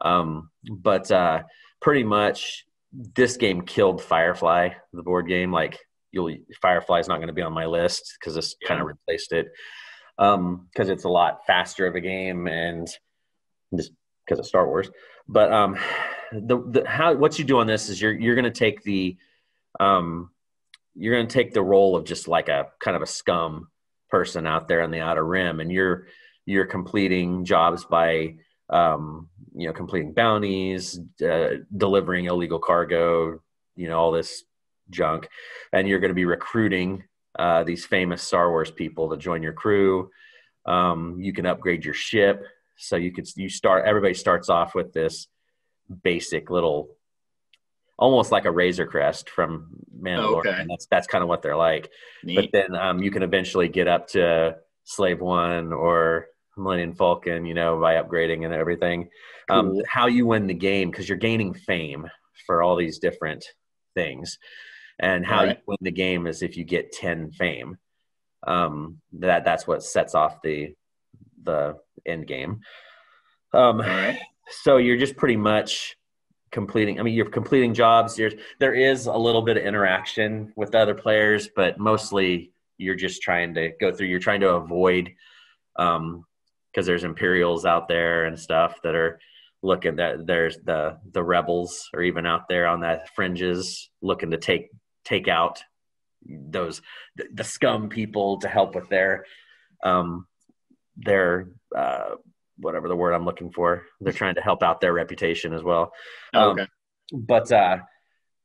But pretty much this game killed Firefly, the board game. Like Firefly is not going to be on my list because this kind of replaced it. Because it's a lot faster of a game, and just because of Star Wars. But what you do on this is you're going to take the role of just like a kind of a scum person out there on the Outer Rim, and you're completing jobs by completing bounties, delivering illegal cargo, all this junk, and you're going to be recruiting these famous Star Wars people to join your crew. You can upgrade your ship, so everybody starts off with this basic little, almost like a Razor Crest from Mandalorian. Okay. That's kind of what they're like. Neat. But then you can eventually get up to Slave One or Millennium Falcon, by upgrading and everything. Cool. How you win the game, because you're gaining fame for all these different things. And how you win the game is if you get 10 fame. That's what sets off the end game. So you're just pretty much completing. I mean, you're completing jobs. There is a little bit of interaction with the other players, but mostly you're just trying to go through. You're trying to avoid, because there's Imperials out there and stuff that are looking. That there's the rebels are even out there on the fringes looking to take out the scum people to help with their whatever the word I'm looking for. They're trying to help out their reputation as well. Okay.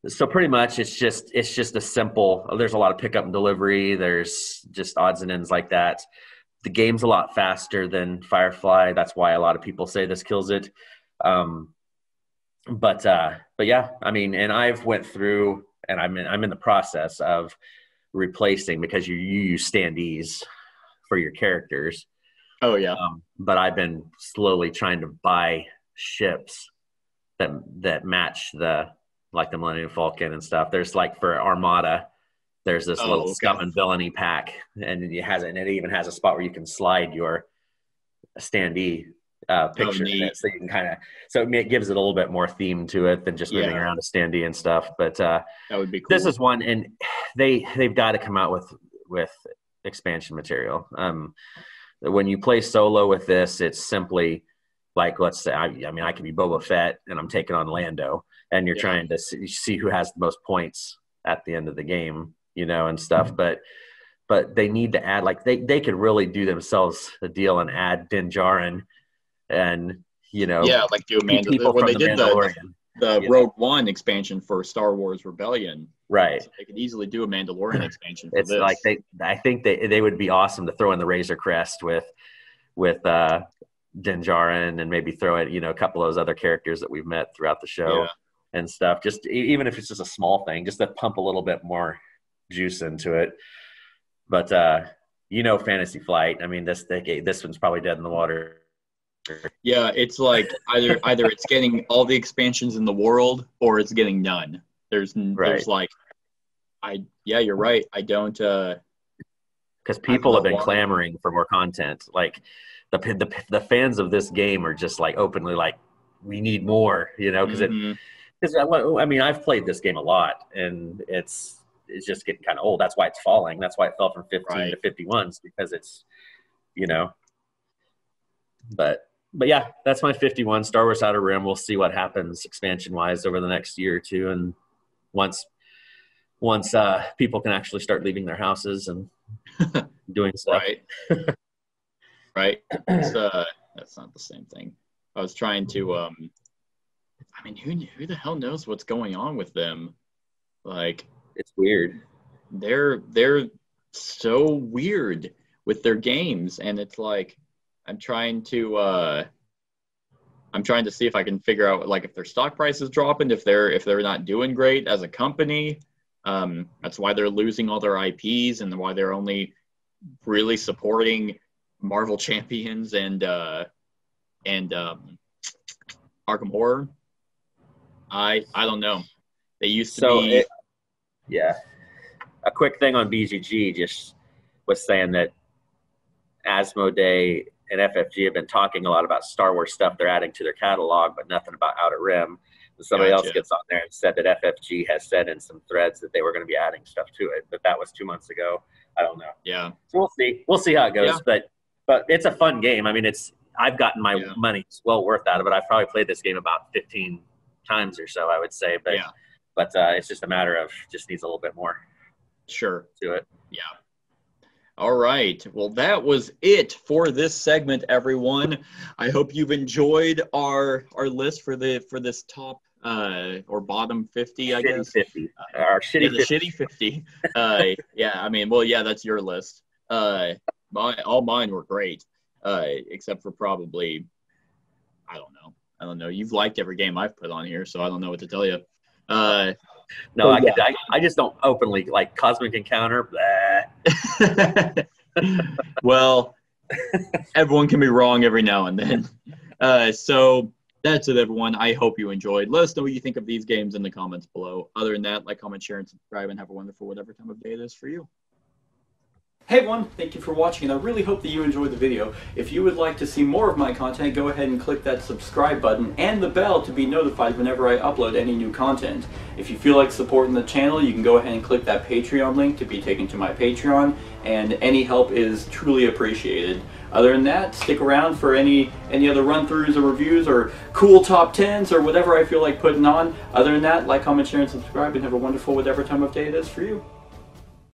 So pretty much it's just a simple, there's a lot of pickup and delivery. There's just odds and ends like that. The game's a lot faster than Firefly. That's why a lot of people say this kills it. But yeah, I mean, and I've went through, and I'm in the process of replacing, because you use standees for your characters. Oh yeah. But I've been slowly trying to buy ships that match the Millennium Falcon and stuff. There's like for Armada, there's this little scum and villainy pack, and it even has a spot where you can slide your standee picture in it, so you can it gives it a little bit more theme to it than just moving around a standee and stuff. But that would be cool. This is one, and they've got to come out with expansion material. When you play solo with this, it's simply like, let's say, I could be Boba Fett and I'm taking on Lando, and you're trying to see who has the most points at the end of the game, and stuff. Mm-hmm. But they need to add, like, they could really do themselves a deal and add Din Djarin and, like do they did the Rogue One expansion for Star Wars Rebellion. Right. So they could easily do a Mandalorian expansion for it's this. Like I think they would be awesome to throw in the Razor Crest with Din Djarin, and maybe throw in, a couple of those other characters that we've met throughout the show and stuff. Just even if it's just a small thing, just to pump a little bit more juice into it. But Fantasy Flight, I mean, this one's probably dead in the water. Yeah, it's like either it's getting all the expansions in the world, or it's getting none. There's like, you're right. I don't, because people have been clamoring for more content. Like the fans of this game are just like openly like, we need more, because I've played this game a lot, and it's just getting kind of old. That's why it's falling. That's why it fell from 15 to 51s, because it's, but yeah, that's my 51, Star Wars Outer Rim. We'll see what happens expansion-wise over the next year or two, and once people can actually start leaving their houses and doing stuff. Right. That's not the same thing. I was trying to. Who the hell knows what's going on with them? Like, it's weird. They're so weird with their games, and it's like, I'm trying to see if I can figure out, like, if their stock price is dropping, if they're not doing great as a company. That's why they're losing all their IPs, and why they're only really supporting Marvel Champions and Arkham Horror. I don't know. They used to be. A quick thing on BGG, just was saying that Asmodee and FFG have been talking a lot about Star Wars stuff they're adding to their catalog, but nothing about Outer Rim. And somebody else gets on there and said that FFG has said in some threads that they were going to be adding stuff to it, but that was 2 months ago. I don't know. Yeah. So we'll see. We'll see how it goes. Yeah. But it's a fun game. I mean, I've gotten my money well worth out of it. I've probably played this game about 15 times or so, I would say. But it's just a matter of just needs a little bit more. Sure. To it. Yeah. All right. Well, that was it for this segment, everyone. I hope you've enjoyed our list for this top or bottom 50, I guess. 50. Our shitty 50. The shitty 50. I mean, well, yeah, that's your list. All mine were great, except for probably, I don't know. You've liked every game I've put on here, so I don't know what to tell you. No, I just don't openly like Cosmic Encounter. Well, everyone can be wrong every now and then. So that's it, everyone. I hope you enjoyed. Let us know what you think of these games in the comments below. Other than that, like, comment, share, and subscribe, and have a wonderful whatever time of day it is for you. Hey everyone, thank you for watching, and I really hope that you enjoyed the video. If you would like to see more of my content, go ahead and click that subscribe button and the bell to be notified whenever I upload any new content. If you feel like supporting the channel, you can go ahead and click that Patreon link to be taken to my Patreon, and any help is truly appreciated. Other than that, stick around for any other run-throughs or reviews or cool top 10s or whatever I feel like putting on. Other than that, like, comment, share, and subscribe, and have a wonderful whatever time of day it is for you.